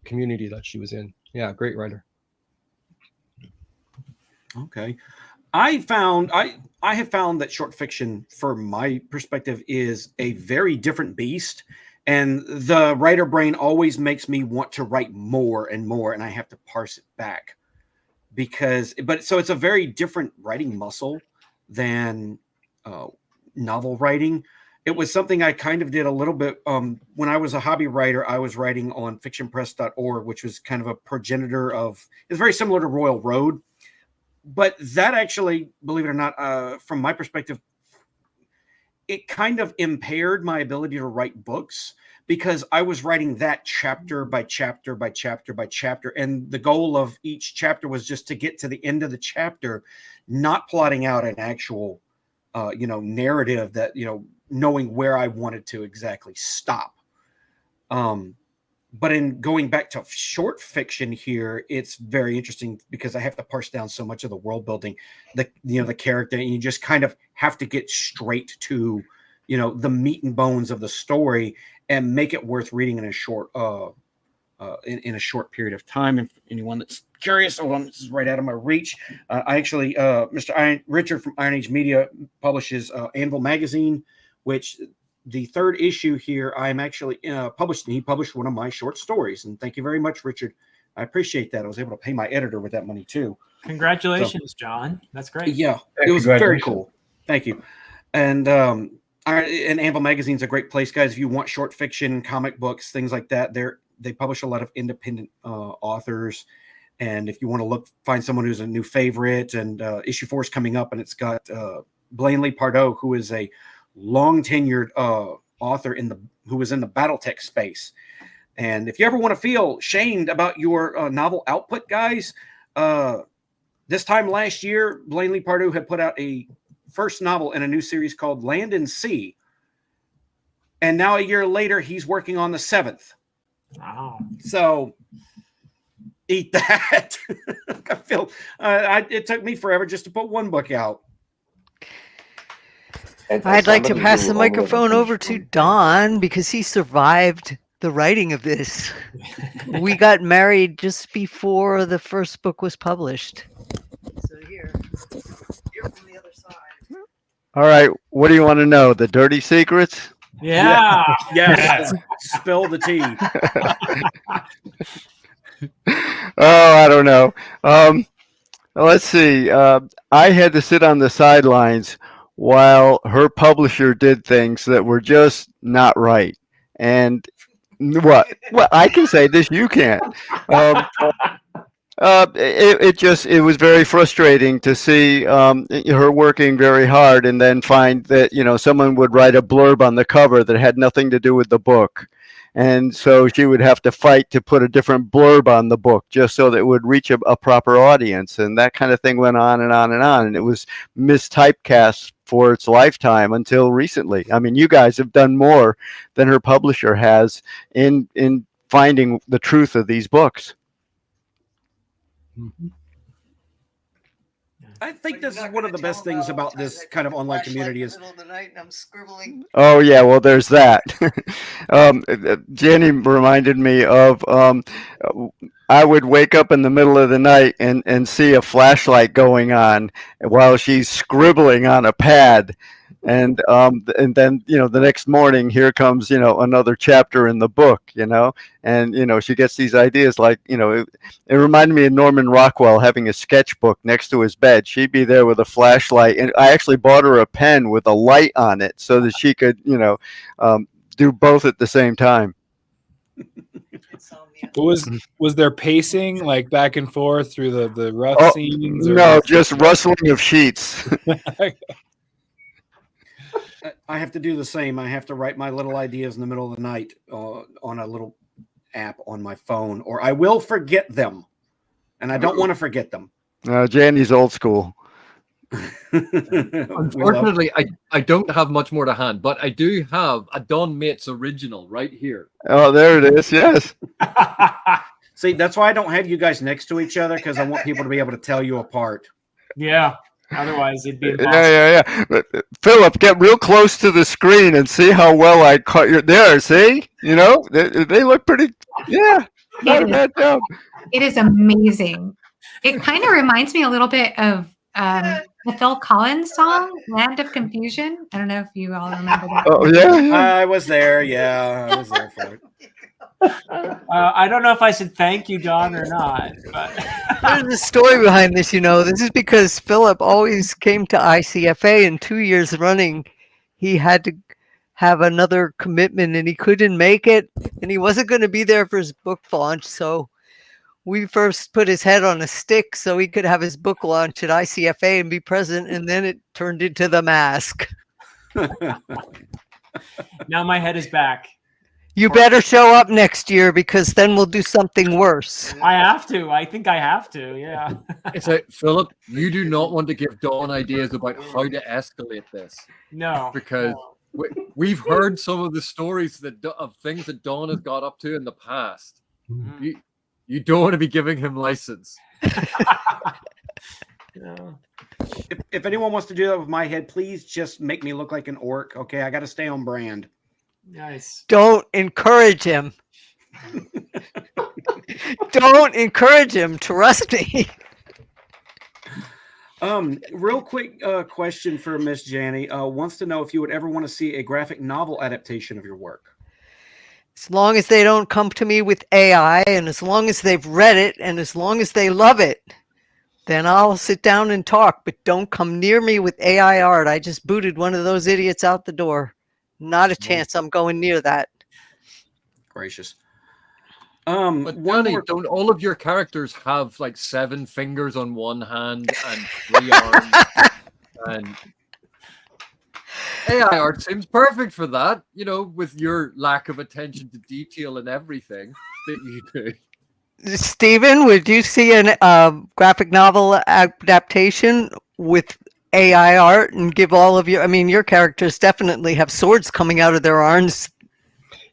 Speaker 8: community that she was in. Yeah, great writer.
Speaker 1: Okay. I have found that short fiction, from my perspective, is a very different beast. And the writer brain always makes me want to write more and more, and I have to parse it back. So it's a very different writing muscle than novel writing. It was something I kind of did a little bit when I was a hobby writer. I was writing on fictionpress.org, which was kind of a progenitor of, it's very similar to Royal Road. but that actually, believe it or not, from my perspective, it kind of impaired my ability to write books because I was writing that chapter by chapter by chapter by chapter. And the goal of each chapter was just to get to the end of the chapter, not plotting out an actual, narrative that, knowing where I wanted to exactly stop. But in going back to short fiction here, it's very interesting because I have to parse down so much of the world building, the character, and you just kind of have to get straight to, the meat and bones of the story and make it worth reading in a short, in a short period of time. And anyone that's curious, this is right out of my reach. I actually, Richard from Iron Age Media publishes Anvil Magazine, which the third issue here, I'm actually published, and he published one of my short stories. And thank you very much, Richard. I appreciate that. I was able to pay my editor with that money too.
Speaker 7: Congratulations, John. That's great.
Speaker 1: Yeah, it was very cool. Thank you. And Anvil Magazine's a great place, guys. If you want short fiction, comic books, things like that, they publish a lot of independent authors. And if you want to find someone who's a new favorite, and issue 4 is coming up, and it's got Blanley Pardoe, who is a long tenured author who was in the BattleTech space. And if you ever want to feel shamed about your novel output, guys, this time last year, Blanley Pardoe had put out a first novel in a new series called Land and Sea. And now a year later, he's working on the 7th.
Speaker 7: Wow.
Speaker 1: So eat that. I feel it took me forever just to put one book out.
Speaker 6: I'd like to pass the microphone over to Don because he survived the writing of this. We got married just before the first book was published. So here from the other side.
Speaker 11: All right, what do you want to know? The dirty secrets?
Speaker 7: Yeah.
Speaker 1: Yes. Spill the tea.
Speaker 11: Oh, I don't know. Let's see. I had to sit on the sidelines while her publisher did things that were just not right. And what? Well, I can say this, you can't. It was very frustrating to see her working very hard and then find that, someone would write a blurb on the cover that had nothing to do with the book. And so she would have to fight to put a different blurb on the book just so that it would reach a proper audience. And that kind of thing went on and on and on. And it was mistypecast for its lifetime until recently. I mean, you guys have done more than her publisher has in finding the truth of these books.
Speaker 8: Mm-hmm.
Speaker 1: I think this is one of the best things about this kind of online community is.
Speaker 6: I'm scribbling.
Speaker 11: Oh yeah, well there's that. Jenny reminded me of I would wake up in the middle of the night and see a flashlight going on while she's scribbling on a pad. And then the next morning here comes another chapter in the book, and she gets these ideas like it reminded me of Norman Rockwell having a sketchbook next to his bed. She'd be there with a flashlight, and I actually bought her a pen with a light on it so that she could do both at the same time.
Speaker 10: Was there pacing like back and forth through the rough scenes? Or
Speaker 11: no, just rustling of sheets.
Speaker 1: I have to do the same. I have to write my little ideas in the middle of the night on a little app on my phone, or I will forget them, and I don't want to forget them.
Speaker 11: Janny's old school.
Speaker 3: Unfortunately, I don't have much more to hand, but I do have a Don Mates original right here.
Speaker 11: Oh, there it is. Yes.
Speaker 1: See, that's why I don't have you guys next to each other, because I want people to be able to tell you apart.
Speaker 7: Yeah. Otherwise, it'd be impossible.
Speaker 11: Yeah. Philip, get real close to the screen and see how well I caught your there. See, they look pretty. Yeah, not a bad job.
Speaker 2: It is amazing. It kind of reminds me a little bit of the Phil Collins song, Land of Confusion. I don't know if you all remember that.
Speaker 11: Oh, yeah.
Speaker 1: I was there. Yeah, I was there for it.
Speaker 7: I don't know if I should thank you, Don, or not. But
Speaker 6: there's a story behind this. This is because Philip always came to ICFA, and 2 years running, he had to have another commitment, and he couldn't make it, and he wasn't going to be there for his book launch. So We first put his head on a stick so he could have his book launch at ICFA and be present, and then it turned into the mask.
Speaker 7: Now my head is back.
Speaker 6: You better show up next year because then we'll do something worse.
Speaker 7: I have to. I think I have to. Yeah.
Speaker 3: It's like, Philip, you do not want to give Dawn ideas about how to escalate this.
Speaker 7: No.
Speaker 3: Because we've heard some of the stories of things that Dawn has got up to in the past. You don't want to be giving him license.
Speaker 7: Yeah.
Speaker 1: If anyone wants to do that with my head, please just make me look like an orc. Okay, I got to stay on brand.
Speaker 7: Nice.
Speaker 6: Don't encourage him. Don't encourage him. Trust me.
Speaker 1: Real quick question for Miss Janny. Wants to know if you would ever want to see a graphic novel adaptation of your work.
Speaker 6: As long as they don't come to me with AI, and as long as they've read it, and as long as they love it, then I'll sit down and talk. But don't come near me with AI art. I just booted one of those idiots out the door. Not a chance I'm going near that.
Speaker 1: Gracious.
Speaker 3: But Johnny, don't all of your characters have like 7 fingers on one hand and 3 arms? And AI art seems perfect for that, you know, with your lack of attention to detail and everything that you do.
Speaker 6: Stephen, would you see an graphic novel adaptation with AI art and give all of your, I mean, your characters definitely have swords coming out of their arms.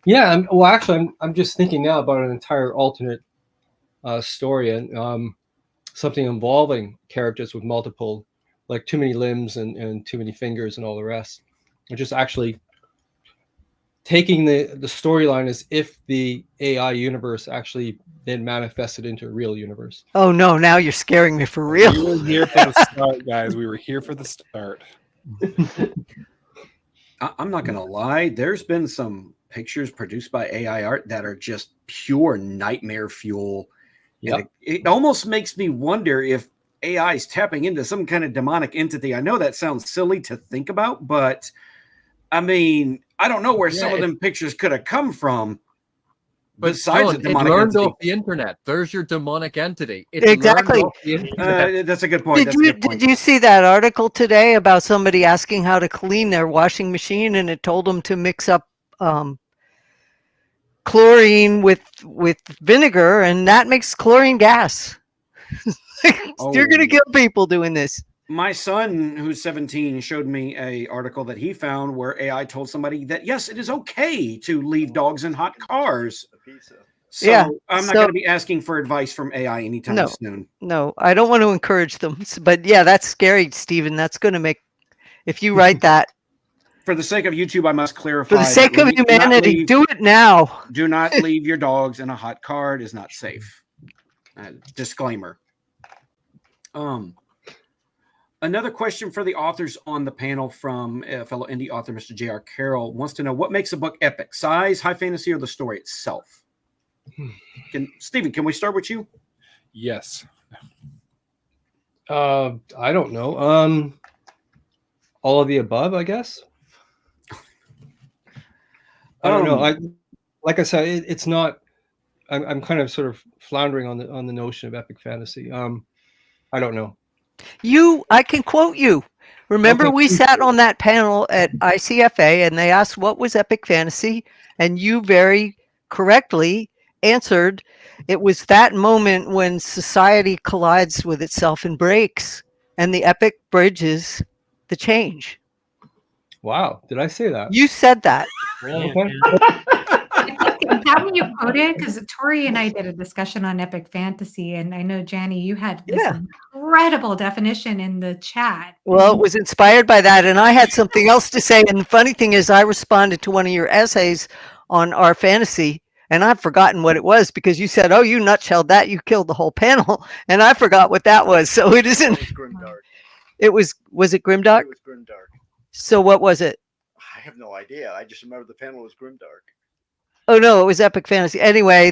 Speaker 8: Yeah, well, actually, I'm just thinking now about an entire alternate story and something involving characters with multiple, like too many limbs and too many fingers and all the rest. Or just actually taking the storyline as if the AI universe actually then manifested into a real universe.
Speaker 6: Oh no, now you're scaring me for real.
Speaker 10: We were here for the start, guys. We were here for the start.
Speaker 1: I'm not going to lie. There's been some pictures produced by AI art that are just pure nightmare fuel.
Speaker 8: Yeah.
Speaker 1: It almost makes me wonder if AI is tapping into some kind of demonic entity. I know that sounds silly to think about, but I mean, I don't know where some of them pictures could have come from.
Speaker 3: But
Speaker 1: besides
Speaker 3: John,
Speaker 1: a demonic
Speaker 3: it learned
Speaker 1: entity.
Speaker 3: off the internet. There's your demonic entity. It
Speaker 6: Exactly.
Speaker 3: learned off the internet.
Speaker 1: That's a good point.
Speaker 6: Did you see that article today about somebody asking how to clean their washing machine, and it told them to mix up chlorine with vinegar, and that makes chlorine gas. You're gonna kill people doing this.
Speaker 1: My son, who's 17, showed me a article that he found where AI told somebody that, yes, it is okay to leave dogs in hot cars. So
Speaker 6: Yeah,
Speaker 1: I'm not
Speaker 6: so-
Speaker 1: going to be asking for advice from AI anytime soon.
Speaker 6: No, I don't want to encourage them. But yeah, that's scary, Stephen. That's going to make, if you write that.
Speaker 1: For the sake of YouTube, I must clarify.
Speaker 6: For the sake of humanity, do it now.
Speaker 1: Do not leave your dogs in a hot car. It is not safe. Disclaimer. Another question for the authors on the panel from a fellow indie author, Mr. J.R. Carroll, wants to know what makes a book epic: size, high fantasy, or the story itself? Stephen, can we start with you?
Speaker 10: Yes.
Speaker 8: I don't know. All of the above, I guess. I don't know. Like I said, it's not. I'm kind of sort of floundering on the notion of epic fantasy. I don't know.
Speaker 6: I can quote you. Remember,
Speaker 8: Okay.
Speaker 6: we sat on that panel at ICFA and they asked what was epic fantasy, and you very correctly answered it was that moment when society collides with itself and breaks, and the epic bridges the change.
Speaker 8: Wow, did I say that?
Speaker 6: You said that.
Speaker 7: Brilliant.
Speaker 8: Okay.
Speaker 2: Having you quoted, because Tori and I did a discussion on epic fantasy, and I know, Janny, you had this incredible definition in the chat.
Speaker 6: Well, it was inspired by that, and I had something else to say. And the funny thing is, I responded to one of your essays on our fantasy, and I've forgotten what it was because you said, "Oh, you nutshelled that. You killed the whole panel," and I forgot what that was. So it isn't.
Speaker 11: It was grimdark.
Speaker 6: Was it grimdark?
Speaker 11: It was grimdark.
Speaker 6: So what was it?
Speaker 11: I have no idea. I just remember the panel was grimdark.
Speaker 6: Oh no, it was epic fantasy. Anyway,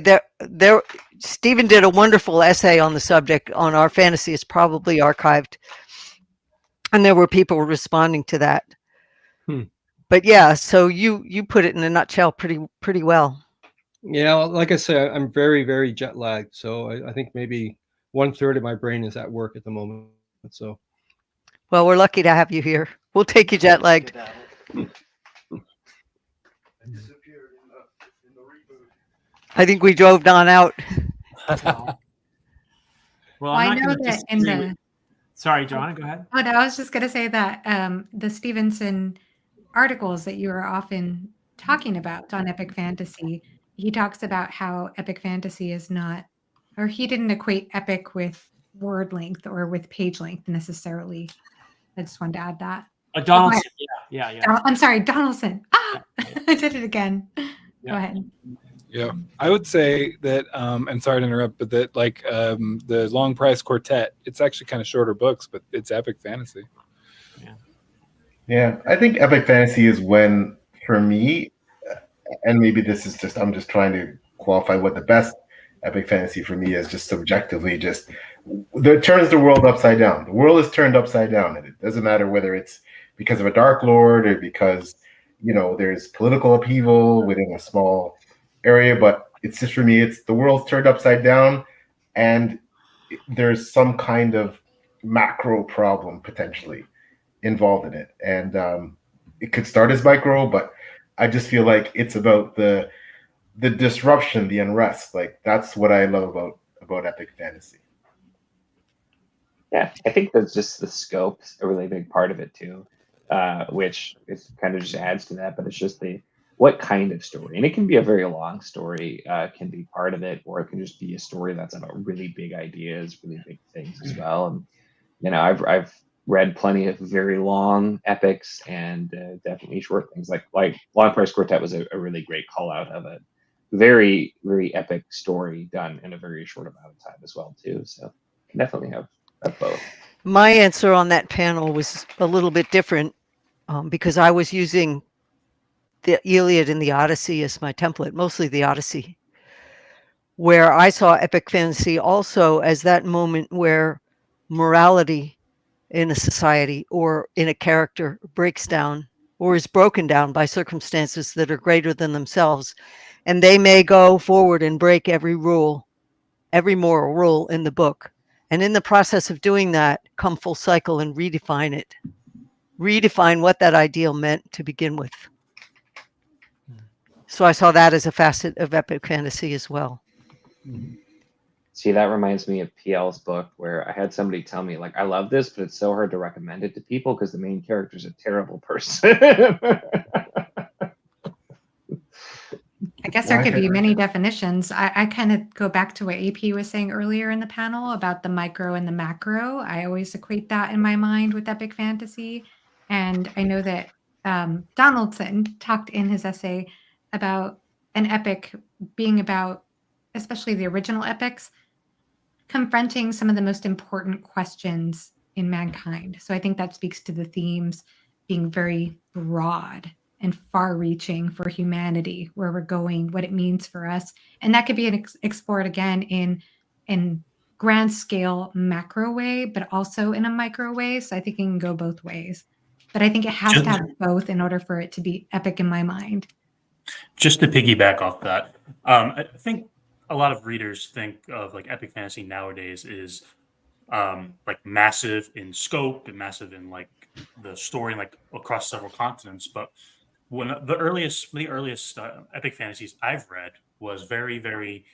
Speaker 6: Stephen did a wonderful essay on the subject on our fantasy. It's probably archived, and there were people responding to that. But yeah, so you put it in a nutshell pretty well.
Speaker 8: Yeah, like I say, I'm very, very jet lagged. So I think maybe 1/3 of my brain is at work at the moment. So
Speaker 6: Well, we're lucky to have you here. We'll take you jet lagged. I think we drove Don out.
Speaker 7: Well,
Speaker 2: Well,
Speaker 7: I'm
Speaker 2: I
Speaker 7: not
Speaker 2: know
Speaker 7: going to
Speaker 2: that in
Speaker 7: disagree with.
Speaker 2: the.
Speaker 7: Sorry, Joanna, go ahead.
Speaker 2: Oh, no, I was just going to say that the Stevenson articles that you are often talking about on epic fantasy, he talks about how epic fantasy is not, or he didn't equate epic with word length or with page length necessarily. I just wanted to add that.
Speaker 7: Donaldson, yeah.
Speaker 2: I'm sorry, Donaldson. Ah,
Speaker 7: Yeah.
Speaker 2: I did it again. Go
Speaker 7: Yeah.
Speaker 2: ahead.
Speaker 10: Yeah, I would say that, and sorry to interrupt, but that like the Long Price Quartet, it's actually kind of shorter books, but it's epic fantasy.
Speaker 5: Yeah, I think epic fantasy is when, for me, and maybe this is just, I'm just trying to qualify what the best epic fantasy for me is, just subjectively, just that turns the world upside down. The world is turned upside down, and it doesn't matter whether it's because of a dark lord or because, you know, there's political upheaval within a small area, but it's just, for me, it's the world's turned upside down, and there's some kind of macro problem potentially involved in it, and it could start as micro, but I just feel like it's about the disruption, the unrest. Like, that's what I love about epic fantasy.
Speaker 9: Yeah, I think that's just the scope's a really big part of it too, which is kind of just adds to that. But it's just the what kind of story, and it can be a very long story, can be part of it, or it can just be a story that's about really big ideas, really big things as well. And you know, I've read plenty of very long epics and definitely short things. Like Long Price Quartet was a really great call out of a very epic story done in a very short amount of time as well too. So can definitely have both.
Speaker 6: My answer on that panel was a little bit different because I was using the Iliad and the Odyssey as my template, mostly the Odyssey, where I saw epic fantasy also as that moment where morality in a society or in a character breaks down or is broken down by circumstances that are greater than themselves. And they may go forward and break every rule, every moral rule in the book. And in the process of doing that, come full cycle and redefine it. Redefine what that ideal meant to begin with. So I saw that as a facet of epic fantasy as well.
Speaker 9: See, that reminds me of PL's book where I had somebody tell me, like, I love this, but it's so hard to recommend it to people because the main character is a terrible person.
Speaker 2: I guess there could be many definitions. I kind of go back to what AP was saying earlier in the panel about the micro and the macro. I always equate that in my mind with epic fantasy. And I know that Donaldson talked in his essay about an epic being about, especially the original epics, confronting some of the most important questions in mankind. So I think that speaks to the themes being very broad and far-reaching for humanity, where we're going, what it means for us, and that could be explored again in grand scale macro way, but also in a micro way. So I think it can go both ways, but I think it has to have both in order for it to be epic in my mind.
Speaker 4: Just to piggyback off that, I think a lot of readers think of like epic fantasy nowadays is like massive in scope and massive in like the story, like across several continents. But when the earliest epic fantasies I've read was very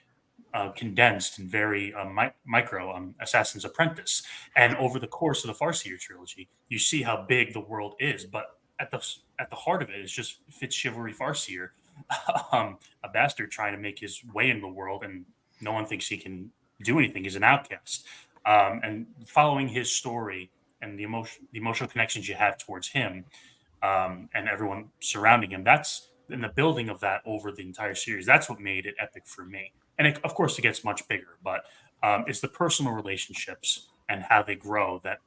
Speaker 4: condensed and very micro. Assassin's Apprentice, and over the course of the Farseer trilogy, you see how big the world is. But at the heart of it is just Fitz Chivalry Farseer, a bastard trying to make his way in the world, and no one thinks he can do anything. He's an outcast, and following his story and the emotional connections you have towards him, and everyone surrounding him. That's in the building of that over the entire series. That's what made it epic for me. And of course, it gets much bigger, but it's the personal relationships and how they grow that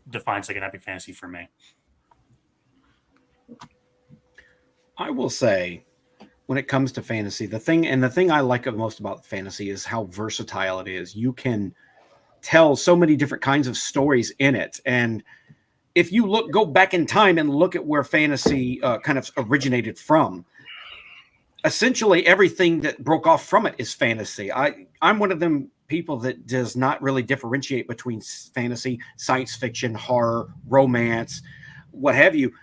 Speaker 4: defines like an epic fantasy for me.
Speaker 1: I will say, when it comes to fantasy, the thing I like most about fantasy is how versatile it is. You can tell so many different kinds of stories in it, and if you go back in time and look at where fantasy kind of originated from, essentially everything that broke off from it is fantasy. I'm one of them people that does not really differentiate between fantasy, science fiction, horror, romance, what have you.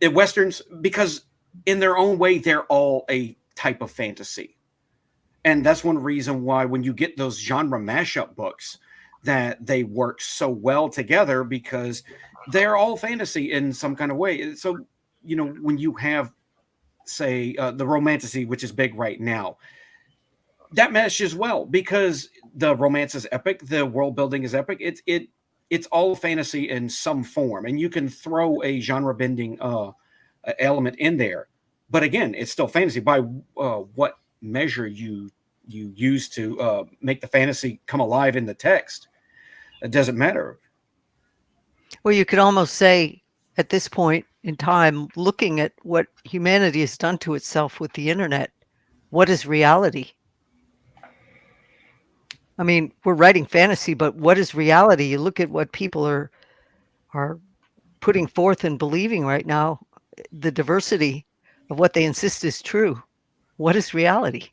Speaker 1: Westerns, because in their own way, they're all a type of fantasy. And that's one reason why when you get those genre mashup books, that they work so well together, because they're all fantasy in some kind of way. So, when you have, say, the romantasy, which is big right now, that meshes well because the romance is epic, the world building is epic. It's all fantasy in some form, and you can throw a genre bending element in there. But again, it's still fantasy by what measure you use to make the fantasy come alive in the text. It doesn't matter.
Speaker 6: Well, you could almost say at this point in time, looking at what humanity has done to itself with the internet, what is reality? I mean, we're writing fantasy, but what is reality? You look at what people are putting forth and believing right now, the diversity of what they insist is true. What is reality?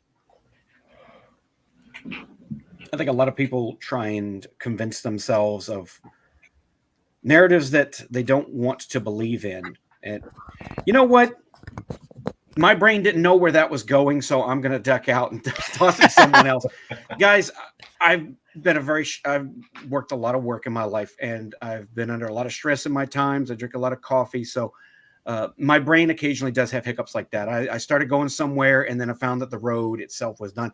Speaker 1: I think a lot of people try and convince themselves of narratives that they don't want to believe in. And you know what? My brain didn't know where that was going, so I'm going to duck out and toss it to someone else. Guys, I've worked a lot of work in my life, and I've been under a lot of stress in my times. I drink a lot of coffee, so my brain occasionally does have hiccups like that. I started going somewhere, and then I found that the road itself was done.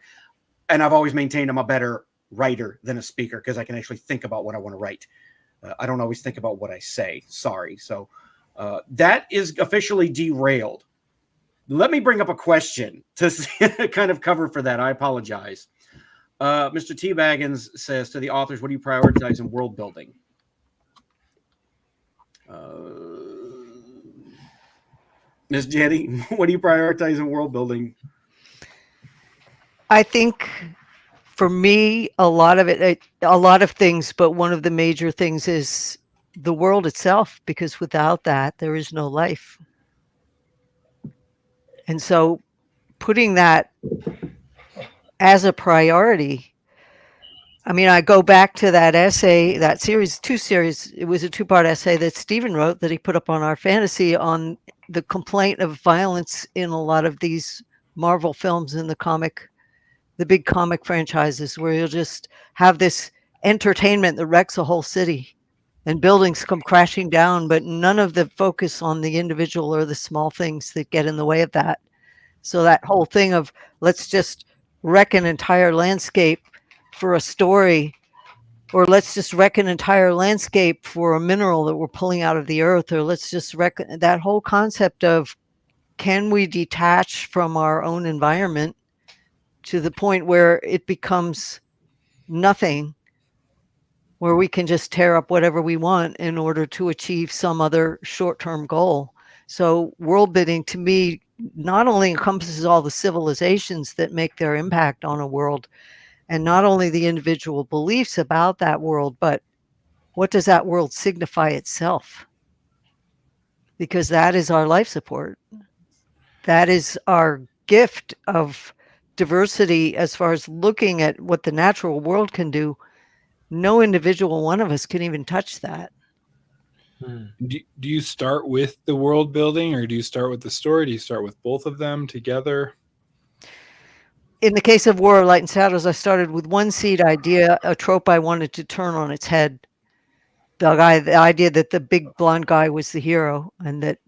Speaker 1: And I've always maintained I'm a better writer than a speaker because I can actually think about what I want to write. I don't always think about what I say. Sorry. So that is officially derailed. Let me bring up a question to kind of cover for that. I apologize. Mr. T. Baggins says to the authors, what do you prioritize in world building? Ms. Jenny, what do you prioritize in world building?
Speaker 6: I think for me, a lot of things, but one of the major things is the world itself, because without that, there is no life. And so putting that as a priority, I mean, I go back to that essay, that series, it was a 2-part essay that Stephen wrote that he put up on our fantasy on the complaint of violence in a lot of these Marvel films and the big comic franchises, where you'll just have this entertainment that wrecks a whole city and buildings come crashing down, but none of the focus on the individual or the small things that get in the way of that. So that whole thing of let's just wreck an entire landscape for a story, or let's just wreck an entire landscape for a mineral that we're pulling out of the earth, or let's just wreck that whole concept of, can we detach from our own environment to the point where it becomes nothing, where we can just tear up whatever we want in order to achieve some other short-term goal. So world building to me not only encompasses all the civilizations that make their impact on a world, and not only the individual beliefs about that world, but what does that world signify itself? Because that is our life support. That is our gift of diversity as far as looking at what the natural world can do. No individual one of us can even touch that.
Speaker 10: Do you start with the world building, or do you start with the story? Do you start with both of them together?
Speaker 6: In the case of War of Light and Shadows, I started with one seed idea, a trope I wanted to turn on its head. The idea that the big blonde guy was the hero and that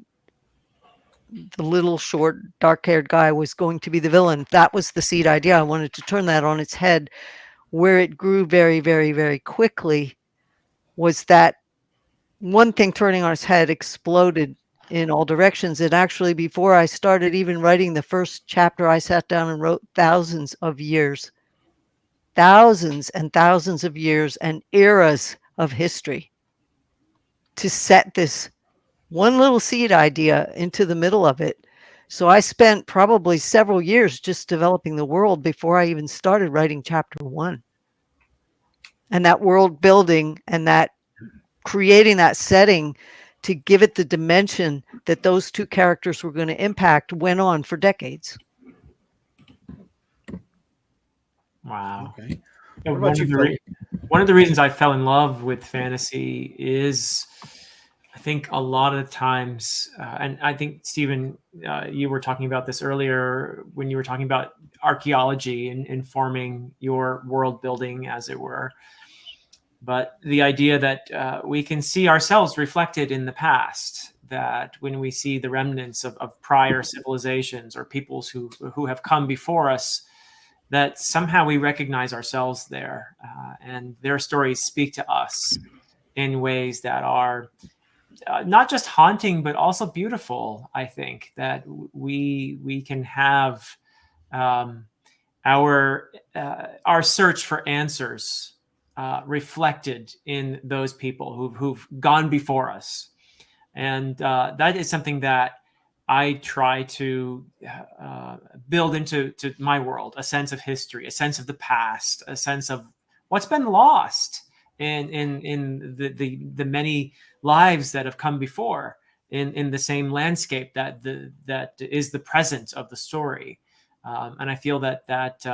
Speaker 6: the little short dark-haired guy was going to be the villain. That was the seed idea. I wanted to turn that on its head. Where it grew very, very, very quickly was that one thing turning on its head exploded in all directions. And actually, before I started even writing the first chapter, I sat down and wrote thousands and thousands of years and eras of history to set this one little seed idea into the middle of it. So I spent probably several years just developing the world before I even started writing chapter 1. And that world building and that creating that setting to give it the dimension that those two characters were going to impact went on for decades.
Speaker 7: Wow.
Speaker 1: Okay.
Speaker 7: Yeah,
Speaker 1: What about you, Phil?
Speaker 7: one of the reasons I fell in love with fantasy is, I think a lot of the times, and I think Stephen, you were talking about this earlier when you were talking about archaeology and informing your world building, as it were. But the idea that we can see ourselves reflected in the past, that when we see the remnants of prior civilizations or peoples who have come before us, that somehow we recognize ourselves there, and their stories speak to us in ways that are not just haunting but also beautiful. I think that we can have our search for answers reflected in those people who've gone before us, and that is something that I try to build into my world, a sense of history, a sense of the past, a sense of what's been lost in the many lives that have come before in the same landscape that is the present of the story. And I feel that's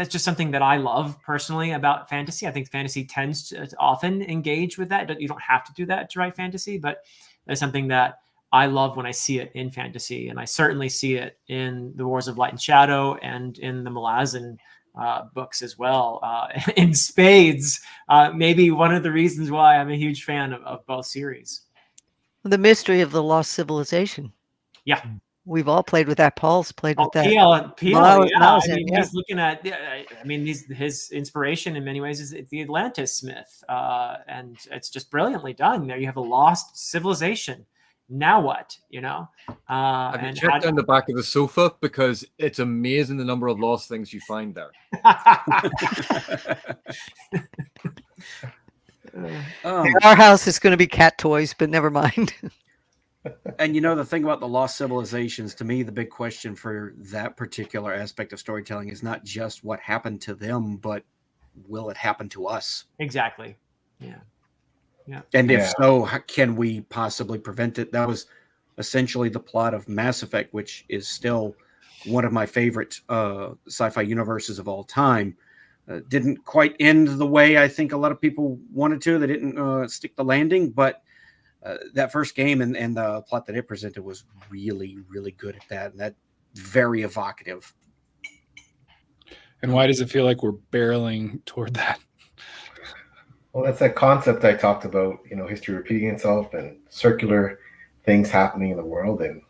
Speaker 7: just something that I love personally about fantasy. I think fantasy tends to often engage with that. You don't have to do that to write fantasy, but that's something that I love when I see it in fantasy. And I certainly see it in the Wars of Light and Shadow and in the Malazan books as well, in spades. Maybe one of the reasons why I'm a huge fan of both series.
Speaker 6: The mystery of the lost civilization.
Speaker 7: Yeah.
Speaker 6: We've all played with that. Paul's played with that.
Speaker 7: PL, yeah.
Speaker 6: Malazan,
Speaker 7: I mean,
Speaker 6: yeah.
Speaker 7: he's looking at. I mean, his inspiration in many ways is the Atlantis myth, and it's just brilliantly done. There, you have a lost civilization. Now what? You know?
Speaker 3: Have you checked down the back of the sofa? Because it's amazing the number of lost things you find there.
Speaker 6: Our house is going to be cat toys, but never mind.
Speaker 1: And you know, the thing about the lost civilizations, to me, the big question for that particular aspect of storytelling is not just what happened to them, but will it happen to us?
Speaker 7: Exactly. Yeah. Yeah.
Speaker 1: And if so, how can we possibly prevent it? That was essentially the plot of Mass Effect, which is still one of my favorite sci-fi universes of all time. Didn't quite end the way I think a lot of people wanted to. They didn't stick the landing, but that first game and the plot that it presented was really, really good at that, and that very evocative.
Speaker 10: And why does it feel like we're barreling toward that?
Speaker 5: Well, that's that concept I talked about, you know, history repeating itself and circular things happening in the world. And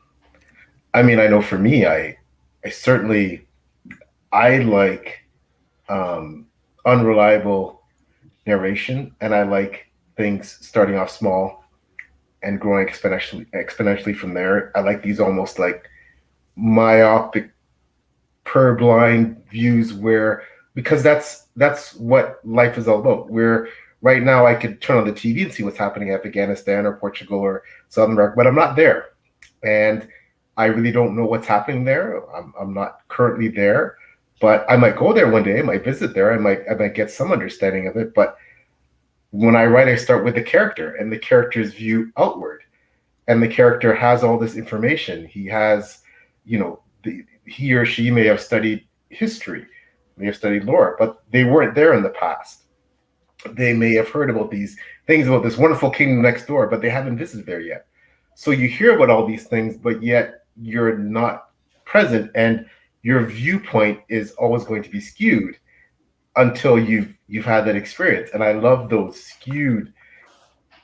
Speaker 5: I mean, I know for me, I certainly, I like unreliable narration, and I like things starting off small and growing exponentially from there. I like these almost like myopic, purblind views where, because that's what life is all about. Where right now I could turn on the TV and see what's happening in Afghanistan or Portugal or South America, but I'm not there, and I really don't know what's happening there. I'm not currently there, but I might go there one day. I might visit there. I might get some understanding of it. But when I write, I start with the character and the character's view outward, and the character has all this information. He has, you know, he or she may have studied history, may have studied lore, but they weren't there in the past. They may have heard about these things about this wonderful kingdom next door, but they haven't visited there yet. So you hear about all these things, but yet you're not present, and your viewpoint is always going to be skewed until you've had that experience. And I love those skewed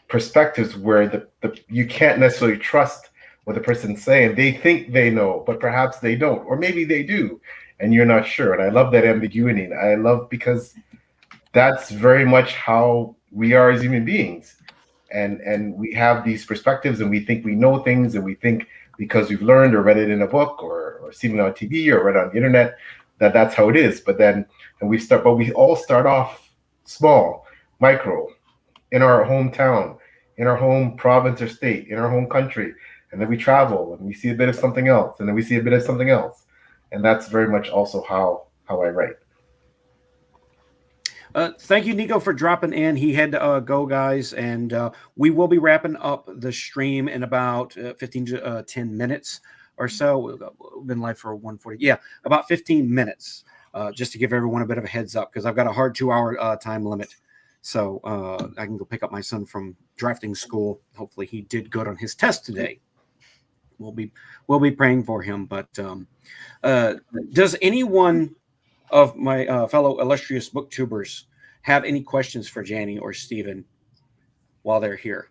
Speaker 5: perspectives where you can't necessarily trust what the person's saying. They think they know, but perhaps they don't, or maybe they do, and you're not sure. And I love that ambiguity. And I love, because that's very much how we are as human beings. And we have these perspectives, and we think we know things, and we think because we've learned or read it in a book or seen it on TV or read on the internet that's how it is. But we all start off small, micro, in our hometown, in our home province or state, in our home country. And then we travel and we see a bit of something else, and then we see a bit of something else. And that's very much also how I write.
Speaker 1: Thank you, Nico, for dropping in. He had to go, guys, and we will be wrapping up the stream in about 15 to 10 minutes or so. We've been live for 140. Yeah, about 15 minutes. just to give everyone a bit of a heads up, because I've got a hard 2-hour time limit. So I can go pick up my son from drafting school. Hopefully he did good on his test today. We'll be praying for him. But does anyone of my fellow illustrious booktubers have any questions for Janny or Stephen while they're here?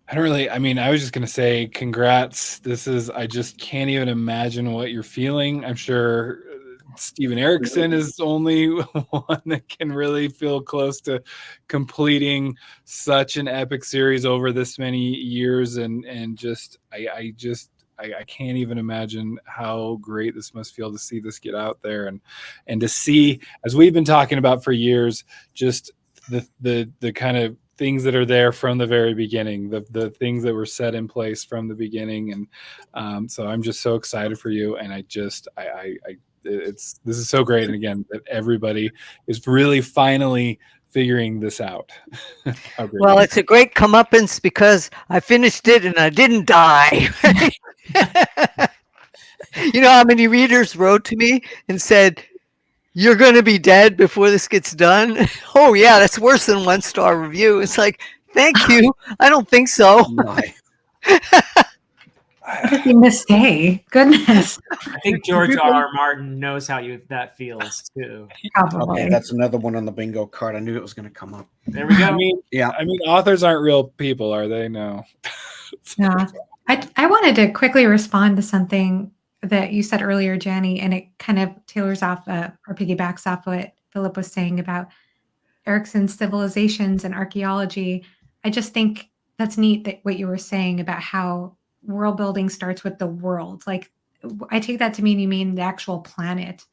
Speaker 10: I don't really, I mean, I was just going to say congrats. I just can't even imagine what you're feeling. I'm sure Stephen Erickson is the only one that can really feel close to completing such an epic series over this many years. And I can't even imagine how great this must feel to see this get out there and to see, as we've been talking about for years, just the kind of things that are there from the very beginning, the things that were set in place from the beginning. And so I'm just so excited for you. And this is so great. And again, that everybody is really finally figuring this out.
Speaker 6: Well, it's a great comeuppance because I finished it and I didn't die. You know how many readers wrote to me and said, "You're going to be dead before this gets done"? Oh yeah, that's worse than 1-star review. It's like, thank you. I don't think so.
Speaker 2: What did you mistake? Goodness.
Speaker 7: I think George R.R. Martin knows how that feels too.
Speaker 2: Probably.
Speaker 1: Okay, that's another one on the bingo card. I knew it was going to come up.
Speaker 7: There we go.
Speaker 10: I mean, authors aren't real people, are they? No.
Speaker 2: Yeah. I wanted to quickly respond to something that you said earlier, Janny, and it kind of tailors off or piggybacks off what Philip was saying about Erickson's civilizations and archaeology. I just think that's neat that what you were saying about how world building starts with the world. Like, I take that to mean you mean the actual planet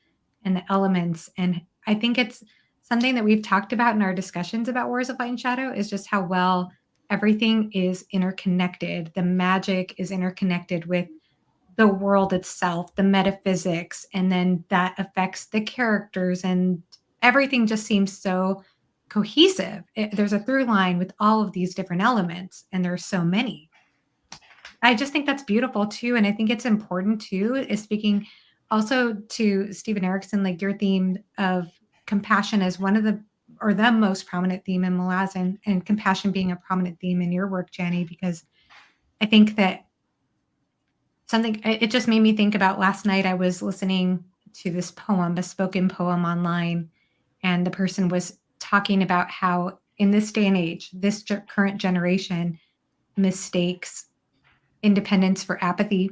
Speaker 2: and the elements. And I think it's something that we've talked about in our discussions about Wars of Light and Shadow, is just how well everything is interconnected. The magic is interconnected with the world itself, the metaphysics, and then that affects the characters, and everything just seems so cohesive. There's a through line with all of these different elements, and there's so many. I just think that's beautiful too, and I think it's important too, is speaking also to Stephen Erickson, like your theme of compassion as one of the most prominent theme in Malazan, and compassion being a prominent theme in your work, Janny, because I think that it just made me think about last night. I was listening to this poem, a spoken poem online, and the person was talking about how in this day and age, this current generation mistakes independence for apathy,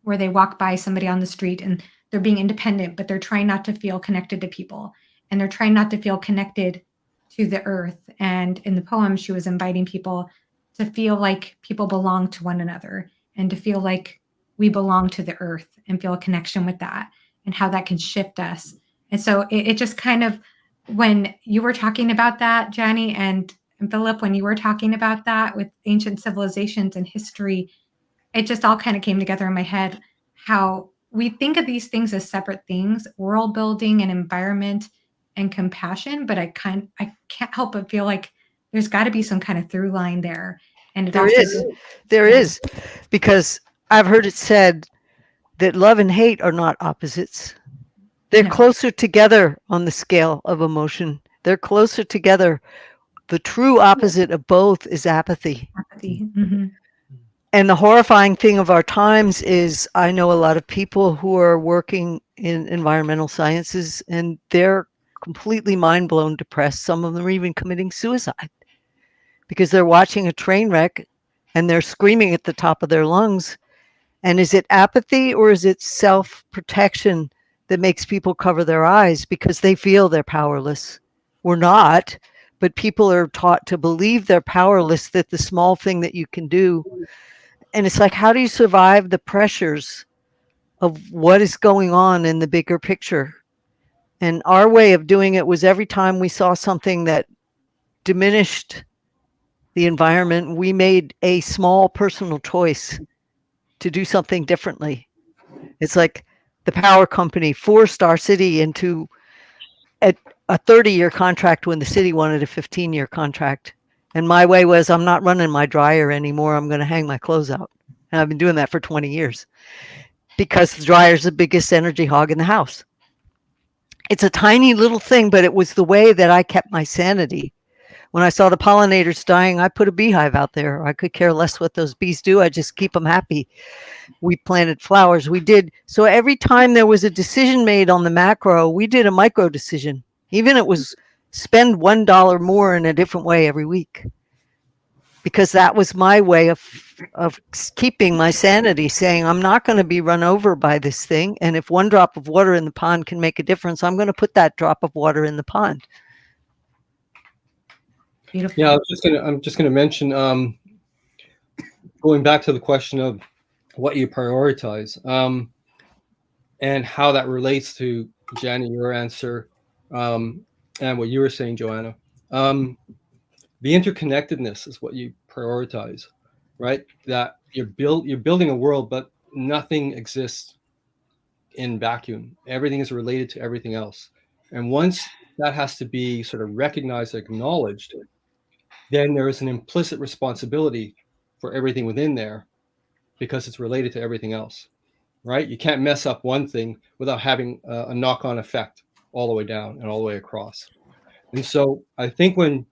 Speaker 2: where they walk by somebody on the street and they're being independent, but they're trying not to feel connected to people, and they're trying not to feel connected to the earth. And in the poem, she was inviting people to feel like people belong to one another, and to feel like we belong to the earth, and feel a connection with that, and how that can shift us. And so it just kind of, when you were talking about that, Janny, and Philip, when you were talking about that with ancient civilizations and history, it just all kind of came together in my head, how we think of these things as separate things, world building and environment and compassion, but I can't help but feel like there's got to be some kind of through line there. And
Speaker 6: there is, because I've heard it said that love and hate are not opposites. They're closer together on the scale of emotion. They're closer together. The true opposite of both is apathy.
Speaker 2: Mm-hmm.
Speaker 6: And the horrifying thing of our times is, I know a lot of people who are working in environmental sciences, and they're completely mind blown, depressed. Some of them are even committing suicide because they're watching a train wreck and they're screaming at the top of their lungs. And is it apathy, or is it self-protection that makes people cover their eyes because they feel they're powerless? We're not, but people are taught to believe they're powerless, that the small thing that you can do. And it's like, how do you survive the pressures of what is going on in the bigger picture? And our way of doing it was, every time we saw something that diminished the environment, we made a small personal choice to do something differently. It's like the power company forced our city into a 30-year contract when the city wanted a 15-year contract. And my way was, I'm not running my dryer anymore. I'm going to hang my clothes out. And I've been doing that for 20 years. because the dryer's the biggest energy hog in the house. It's a tiny little thing, but it was the way that I kept my sanity. When I saw the pollinators dying, I put a beehive out there. I could care less what those bees do. I just keep them happy. We planted flowers. We did. So every time there was a decision made on the macro, we did a micro decision. Even it was spend $1 more in a different way every week. Because that was my way of keeping my sanity, saying I'm not going to be run over by this thing. And if one drop of water in the pond can make a difference, I'm going to put that drop of water in the pond.
Speaker 2: Beautiful.
Speaker 8: Yeah, I'm just gonna mention, going back to the question of what you prioritize, and how that relates to Janny, your answer, and what you were saying, Joanna. The interconnectedness is what you prioritize, right? That you're building a world, but nothing exists in vacuum. Everything is related to everything else, and once that has to be sort of recognized, acknowledged, then there is an implicit responsibility for everything within there because it's related to everything else, right? You can't mess up one thing without having a knock-on effect all the way down and all the way across. And so I think when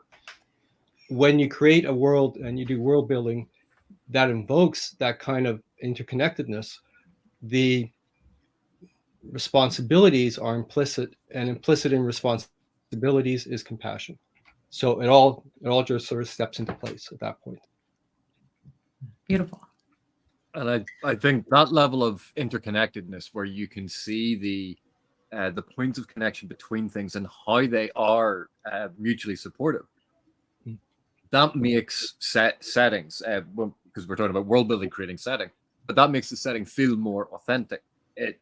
Speaker 8: you create a world and you do world building that invokes that kind of interconnectedness, the responsibilities are implicit, and implicit in responsibilities is compassion. So it all just sort of steps into place at that point.
Speaker 2: Beautiful.
Speaker 3: And I think that level of interconnectedness, where you can see the points of connection between things and how they are mutually supportive, that makes settings, because we're talking about world building, creating setting, but that makes the setting feel more authentic.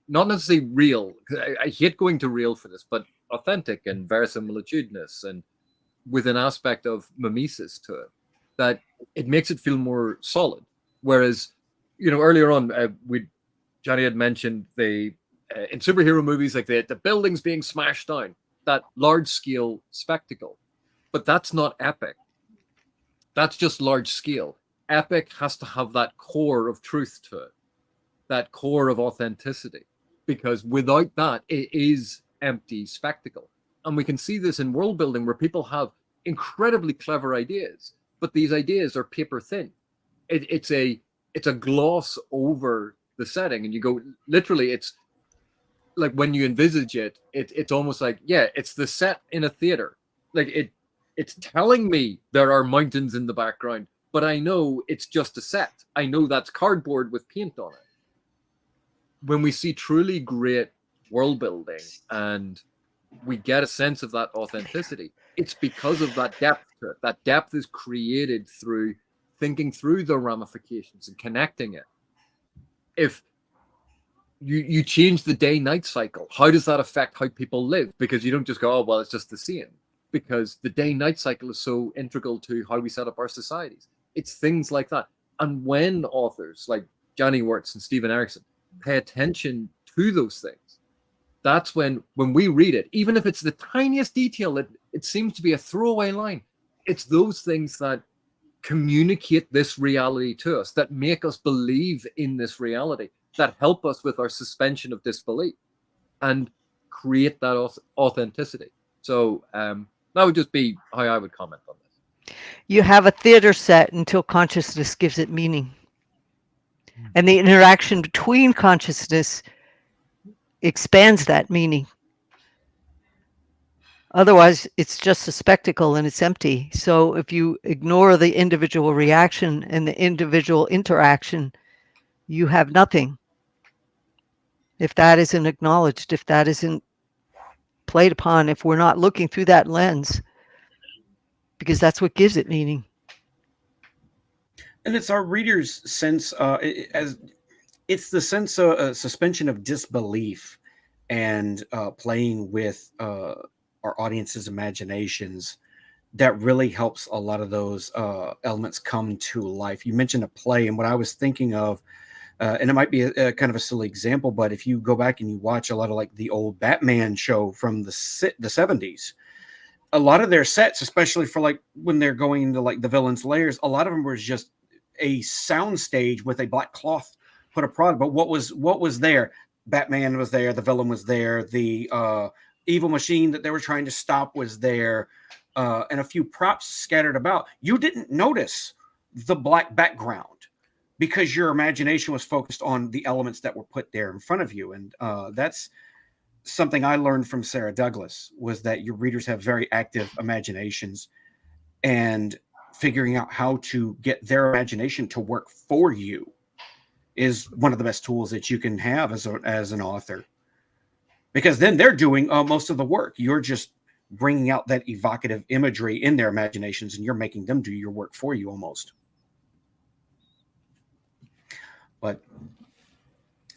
Speaker 3: Not necessarily real. I hate going to real for this, but authentic and verisimilitudinous, and with an aspect of mimesis to it, that it makes it feel more solid. Whereas, earlier on, Johnny had mentioned in superhero movies, like the buildings being smashed down, that large scale spectacle, but that's not epic. That's just large scale. Epic has to have that core of truth to it, that core of authenticity, because without that, it is empty spectacle. And we can see this in world building, where people have incredibly clever ideas, but these ideas are paper thin. It's a gloss over the setting, and you go, literally, it's like when you envisage it, it's almost like, yeah, it's the set in a theater. Like it's telling me there are mountains in the background, but I know it's just a set. I know that's cardboard with paint on it. When we see truly great world building and we get a sense of that authenticity, it's because of that depth to it. That depth is created through thinking through the ramifications and connecting it. If you change the day-night cycle, how does that affect how people live? Because you don't just go, oh, well, it's just the same. Because the day-night cycle is so integral to how we set up our societies. It's things like that. And when authors like Janny WURTS and Stephen Erickson pay attention to those things, that's when we read it, even if it's the tiniest detail, it seems to be a throwaway line. It's those things that communicate this reality to us, that make us believe in this reality, that help us with our suspension of disbelief and create that authenticity. So that would just be how I would comment on this.
Speaker 6: You have a theater set until consciousness gives it meaning. And the interaction between consciousness expands that meaning. Otherwise, it's just a spectacle and it's empty. So if you ignore the individual reaction and the individual interaction, you have nothing. If that isn't acknowledged, if that isn't played upon, if we're not looking through that lens, because that's what gives it meaning.
Speaker 1: And it's our readers' sense, as it's the sense of suspension of disbelief and playing with our audience's imaginations that really helps a lot of those elements come to life. You mentioned a play, and what I was thinking of, and it might be a kind of a silly example, but if you go back and you watch a lot of like the old Batman show from the 70s, a lot of their sets, especially for like when they're going into like the villain's lairs, a lot of them was just a sound stage with a black cloth put a product. But what was there? Batman was there. The villain was there. The evil machine that they were trying to stop was there, and a few props scattered about. You didn't notice the black background because your imagination was focused on the elements that were put there in front of you. And that's something I learned from Sarah Douglas, was that your readers have very active imaginations, and figuring out how to get their imagination to work for you is one of the best tools that you can have as an author, because then they're doing most of the work. You're just bringing out that evocative imagery in their imaginations, and you're making them do your work for you almost. But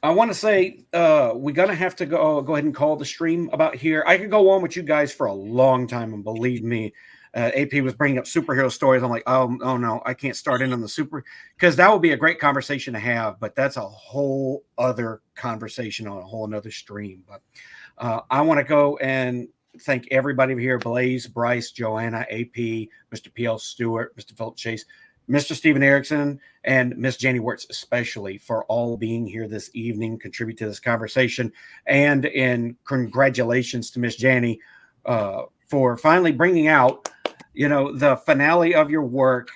Speaker 1: I want to say we're going to have to go ahead and call the stream about here. I could go on with you guys for a long time, and believe me, AP was bringing up superhero stories. I'm like, oh no, I can't start in on the super, because that would be a great conversation to have, but that's a whole other conversation on a whole another stream. But I want to go and thank everybody here: Blaze, Bryce, Joanna, AP, Mr. P.L. Stewart, Mr. Philip Chase, Mr. Steven Erickson, and Miss Janny Wirtz, especially, for all being here this evening, contribute to this conversation. And congratulations to Miss Janny for finally bringing out, the finale of your work,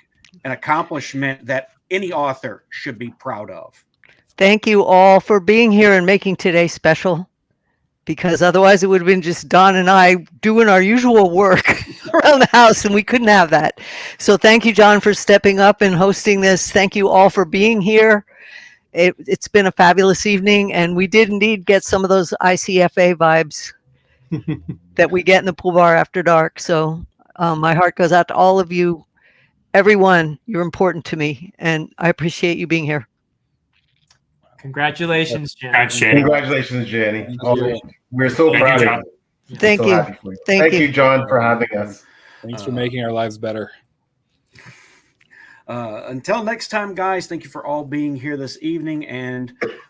Speaker 1: an accomplishment that any author should be proud of.
Speaker 6: Thank you all for being here and making today special, because otherwise it would have been just Don and I doing our usual work around the house, and we couldn't have that. So thank you, John, for stepping up and hosting this. Thank you all for being here. It's been a fabulous evening, and we did indeed get some of those ICFA vibes that we get in the pool bar after dark. So my heart goes out to all of you. Everyone, you're important to me, and I appreciate you being here.
Speaker 7: Congratulations, Jen.
Speaker 5: Congratulations, Janny.
Speaker 10: Thank you.
Speaker 5: We're so
Speaker 4: Thank
Speaker 5: proud
Speaker 4: you,
Speaker 5: of
Speaker 4: John.
Speaker 5: you.
Speaker 6: Thank
Speaker 5: So
Speaker 6: you.
Speaker 5: happy for you.
Speaker 6: Thank
Speaker 5: Thank
Speaker 6: you.
Speaker 5: you, John, for having us.
Speaker 10: Thanks for making our lives better.
Speaker 1: Until next time, guys, thank you for all being here this evening, and